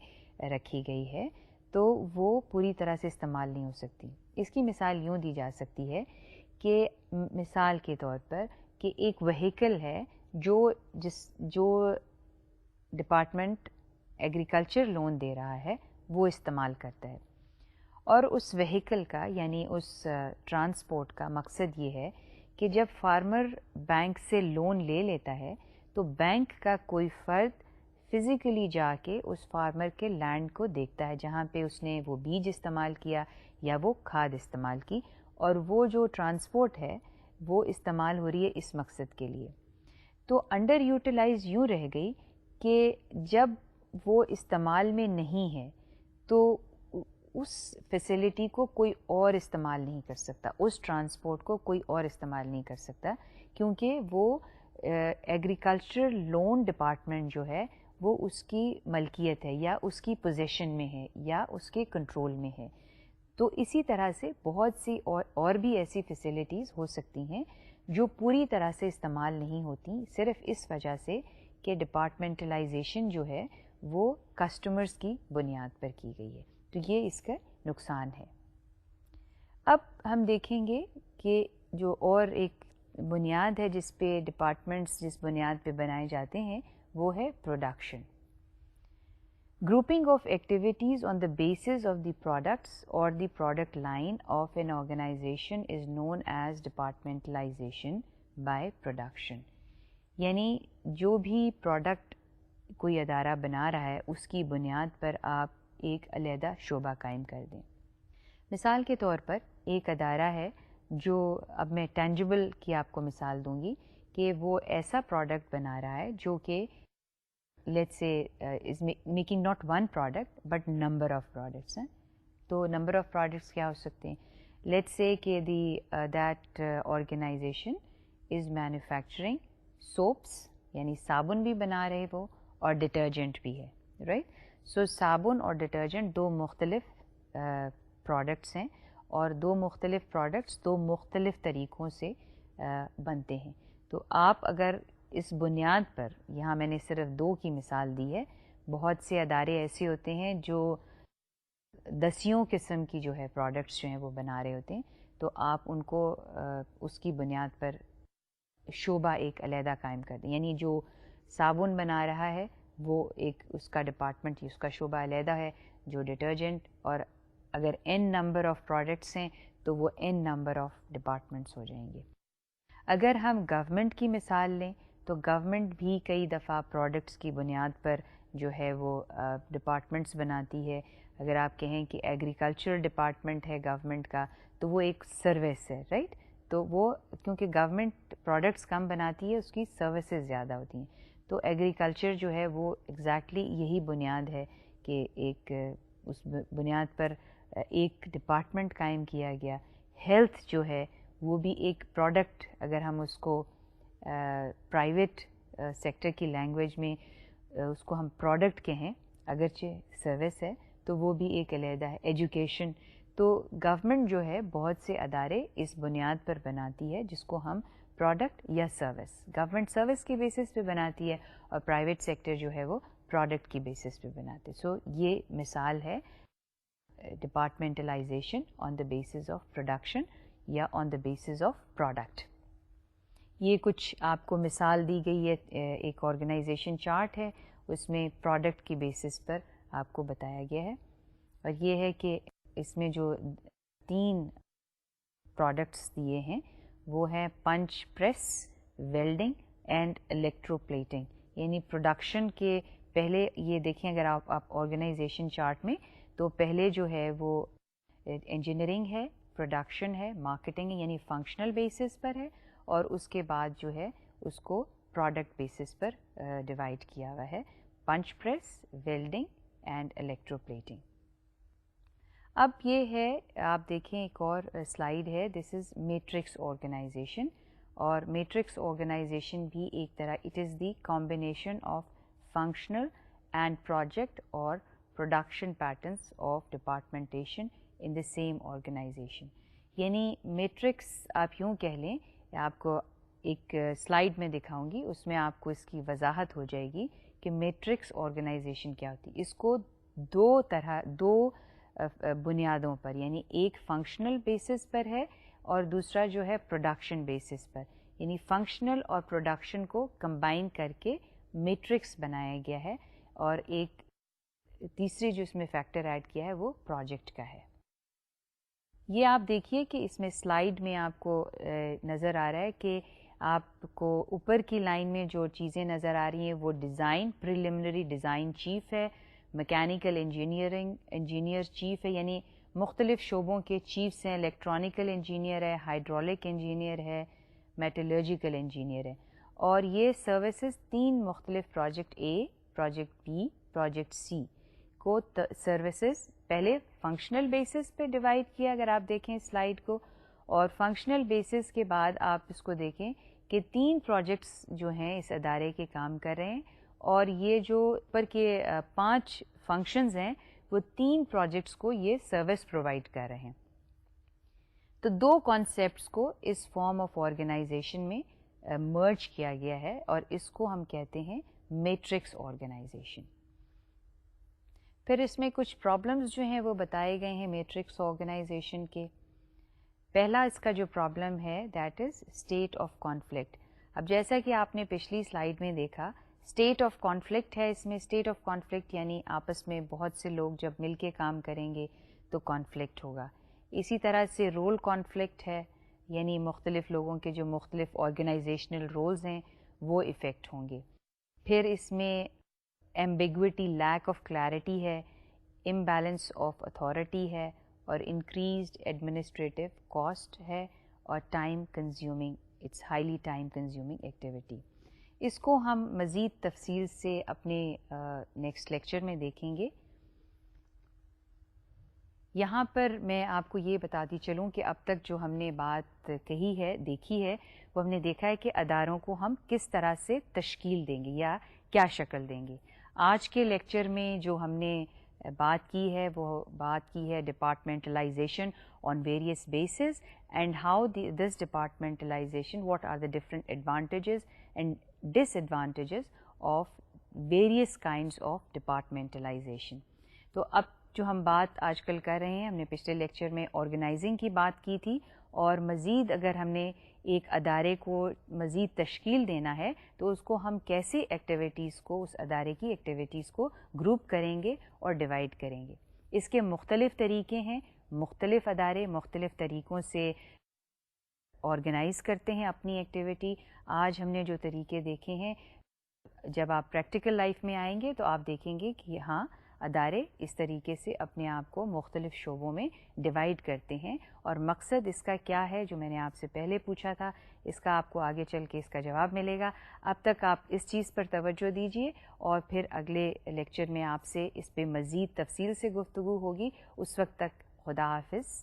رکھی گئی ہے، تو وہ پوری طرح سے استعمال نہیں ہو سکتی. اس کی مثال یوں دی جا سکتی ہے کہ مثال کے طور پر کہ ایک وہیکل ہے جو ڈپارٹمنٹ ایگریکلچر لون دے رہا ہے وہ استعمال کرتا ہے، اور اس وہیکل کا یعنی اس ٹرانسپورٹ کا مقصد یہ ہے کہ جب فارمر بینک سے لون لے لیتا ہے تو بینک کا کوئی فرد فزیکلی جا کے اس فارمر کے لینڈ کو دیکھتا ہے جہاں پہ اس نے وہ بیج استعمال کیا یا وہ کھاد استعمال کی، اور وہ جو ٹرانسپورٹ ہے وہ استعمال ہو رہی ہے اس مقصد کے لیے. تو انڈر یوٹیلائز یوں رہ گئی کہ جب وہ استعمال میں نہیں ہے تو اس فیسلٹی کو کوئی اور استعمال نہیں کر سکتا، اس ٹرانسپورٹ کو کوئی اور استعمال نہیں کر سکتا، کیونکہ وہ ایگریکلچر لون ڈپارٹمنٹ جو ہے وہ اس کی ملکیت ہے یا اس کی پوزیشن میں ہے یا اس کے کنٹرول میں ہے. تو اسی طرح سے بہت سی اور بھی ایسی فیسلٹیز ہو سکتی ہیں جو پوری طرح سے استعمال نہیں ہوتی، صرف اس وجہ سے کہ ڈپارٹمنٹلائزیشن جو ہے وہ کسٹمرز کی بنیاد پر کی گئی ہے. تو یہ اس کا نقصان ہے. اب ہم دیکھیں گے کہ جو اور ایک بنیاد ہے جس پہ ڈپارٹمنٹس جس بنیاد پہ بنائے جاتے ہیں وہ ہے production. Grouping of activities on the basis of the products or the product line of an organization is known as departmentalization by production. یعنی جو بھی پروڈکٹ کوئی ادارہ بنا رہا ہے اس کی بنیاد پر آپ ایک علیحدہ شعبہ قائم کر دیں. مثال کے طور پر ایک ادارہ ہے جو، اب میں ٹینجبل کی آپ کو مثال دوں گی کہ وہ ایسا پروڈکٹ بنا رہا ہے جو کہ let's say is making not one product but number of products. تو number of products کیا ہو سکتے ہیں؟ let's say کہ that organization is manufacturing soaps، یعنی صابن بھی بنا رہے وہ اور ڈٹرجنٹ بھی ہے، رائٹ. سو صابن اور ڈٹرجنٹ دو مختلف پروڈکٹس ہیں، اور دو مختلف پروڈکٹس دو مختلف طریقوں سے بنتے ہیں. تو آپ اگر اس بنیاد پر، یہاں میں نے صرف دو کی مثال دی ہے، بہت سے ادارے ایسے ہوتے ہیں جو دسیوں قسم کی جو ہے پروڈکٹس جو ہیں وہ بنا رہے ہوتے ہیں، تو آپ ان کو اس کی بنیاد پر شعبہ ایک علیحدہ قائم کر دیں. یعنی جو صابن بنا رہا ہے وہ ایک اس کا ڈپارٹمنٹ، اس کا شعبہ علیحدہ ہے. جو ڈٹرجنٹ، اور اگر n نمبر آف پروڈکٹس ہیں تو وہ n نمبر آف ڈپارٹمنٹس ہو جائیں گے. اگر ہم گورنمنٹ کی مثال لیں تو گورنمنٹ بھی کئی دفعہ پروڈکٹس کی بنیاد پر جو ہے وہ ڈپارٹمنٹس بناتی ہے. اگر آپ کہیں کہ ایگریکلچر ڈپارٹمنٹ ہے گورنمنٹ کا تو وہ ایک سروس ہے، رائٹ. تو وہ کیونکہ گورنمنٹ پروڈکٹس کم بناتی ہے، اس کی سروسز زیادہ ہوتی ہیں. تو ایگریکلچر جو ہے وہ ایگزیکٹلی یہی بنیاد ہے کہ ایک اس بنیاد پر ایک ڈپارٹمنٹ قائم کیا گیا. ہیلتھ جو ہے وہ بھی ایک پروڈکٹ، اگر ہم اس کو پرائیویٹ سیکٹر کی لینگویج میں اس کو ہم پروڈکٹ کہیں، اگرچہ سروس ہے تو وہ بھی ایک علیحدہ ہے. ایجوکیشن، تو گورنمنٹ جو ہے بہت سے ادارے اس بنیاد پر بناتی ہے جس کو ہم پروڈکٹ یا سروس، گورنمنٹ سروس کی بیسس پہ بناتی ہے اور پرائیویٹ سیکٹر جو ہے وہ پروڈکٹ کی بیسس پہ بناتے. سو یہ مثال ہے departmentalization on the basis of production یا آن دا بیسس آف پروڈکٹ. یہ کچھ آپ کو مثال دی گئی ہے، ایک آرگنائزیشن چارٹ ہے، اس میں پروڈکٹ کی بیسس پر آپ کو بتایا گیا ہے. اور یہ ہے کہ اس میں جو 3 پروڈکٹس دیے ہیں وہ ہیں punch press, welding and electroplating. یعنی پروڈکشن کے پہلے یہ دیکھیں اگر آپ آرگنائزیشن چارٹ میں، تو پہلے جو ہے وہ انجینئرنگ ہے، پروڈکشن ہے، مارکیٹنگ ہے، یعنی فنکشنل بیسس پر ہے، اور اس کے بعد جو ہے اس کو پروڈکٹ بیسس پر ڈیوائڈ کیا ہوا ہے. Punch press, welding and electroplating. اب یہ ہے، آپ دیکھیں ایک اور سلائیڈ ہے، دس از میٹرکس آرگنائزیشن. اور میٹرکس آرگنائزیشن بھی ایک طرح، it is the combination of functional and project اور production patterns of departmentation in the same organization. یعنی میٹرکس آپ یوں کہہ لیں، آپ کو ایک سلائیڈ میں دکھاؤں گی، اس میں آپ کو اس کی وضاحت ہو جائے گی کہ میٹرکس آرگنائزیشن کیا ہوتی ہے. اس کو دو بنیادوں پر، یعنی ایک فنکشنل بیسس پر ہے اور دوسرا جو ہے پروڈکشن بیسس پر، یعنی فنکشنل اور پروڈکشن کو کمبائن کر کے میٹرکس بنایا گیا ہے، اور ایک تیسری جو اس میں فیکٹر ایڈ کیا ہے وہ پروجیکٹ کا ہے. یہ آپ دیکھیے کہ اس میں سلائیڈ میں آپ کو نظر آ رہا ہے کہ آپ کو اوپر کی لائن میں جو چیزیں نظر آ رہی ہیں وہ ڈیزائن، پریلیمنری ڈیزائن چیف ہے، میکینیکل انجینئر چیف ہے، یعنی مختلف شعبوں کے چیفس ہیں، الیکٹرانیکل انجینئر ہے، ہائیڈرولک انجینئر ہے، میٹلرجیکل انجینئر ہے. اور یہ سروسز 3 مختلف project A, project B, project C کو سروسز پہلے فنکشنل بیسس پہ ڈیوائڈ کیا، اگر آپ دیکھیں سلائیڈ کو، اور فنکشنل بیسس کے بعد آپ اس کو دیکھیں کہ 3 پروجیکٹس جو ہیں اس ادارے کے کام کر رہے ہیں، اور یہ جو اوپر کے 5 فنکشنز ہیں وہ 3 پروجیکٹس کو یہ سروس پرووائڈ کر رہے ہیں. تو 2 کانسیپٹس کو اس فارم آف آرگنائزیشن میں مرج کیا گیا ہے، اور اس کو ہم کہتے ہیں میٹرکس آرگنائزیشن. پھر اس میں کچھ پرابلمز جو ہیں وہ بتائے گئے ہیں میٹرکس آرگنائزیشن کے. پہلا اس کا جو پرابلم ہے that is state of conflict. اب جیسا کہ آپ نے پچھلی سلائیڈ میں دیکھا، اسٹیٹ آف کانفلکٹ ہے. اس میں اسٹیٹ آف کانفلکٹ یعنی آپس میں بہت سے لوگ جب مل کے کام کریں گے تو کانفلکٹ ہوگا. اسی طرح سے رول کانفلکٹ ہے، یعنی مختلف لوگوں کے جو مختلف آرگنائزیشنل رولز ہیں وہ افیکٹ ہوں گے. پھر اس میں ایمبیگوٹی، لیک آف کلیئرٹی ہے، امبیلنس آف اتھارٹی ہے، اور انکریزڈ ایڈمنسٹریٹو کاسٹ ہے، اور time consuming, it's highly time consuming activity. اس کو ہم مزید تفصیل سے اپنے نیکسٹ لیکچر میں دیکھیں گے. یہاں پر میں آپ کو یہ بتاتی چلوں کہ اب تک جو ہم نے بات کہی ہے، دیکھی ہے، وہ ہم نے دیکھا ہے کہ اداروں کو ہم کس طرح سے تشکیل دیں گے یا کیا شکل دیں گے. آج کے لیکچر میں جو ہم نے بات کی ہے وہ بات کی ہے departmentalization on various bases and how this departmentalization, what are the different advantages and disadvantages of various kinds of departmentalization. تو اب جو ہم بات آج کل کر رہے ہیں، ہم نے پچھلے لیکچر میں آرگنائزنگ کی بات کی تھی، اور مزید اگر ہم نے ایک ادارے کو مزید تشکیل دینا ہے تو اس کو ہم کیسے ایکٹیویٹیز کو، اس ادارے کی ایکٹیویٹیز کو گروپ کریں گے اور ڈیوائڈ کریں گے. اس کے مختلف طریقے ہیں، مختلف ادارے مختلف طریقوں سے آرگنائز کرتے ہیں اپنی ایکٹیویٹی. آج ہم نے جو طریقے دیکھے ہیں، جب آپ پریکٹیکل لائف میں آئیں گے تو آپ دیکھیں گے کہ ہاں ادارے اس طریقے سے اپنے آپ کو مختلف شعبوں میں ڈیوائڈ کرتے ہیں. اور مقصد اس کا کیا ہے جو میں نے آپ سے پہلے پوچھا تھا، اس کا آپ کو آگے چل کے اس کا جواب ملے گا. اب تک آپ اس چیز پر توجہ دیجیے، اور پھر اگلے لیکچر میں آپ سے اس پہ مزید تفصیل سے گفتگو ہوگی. اس وقت تک خدا حافظ.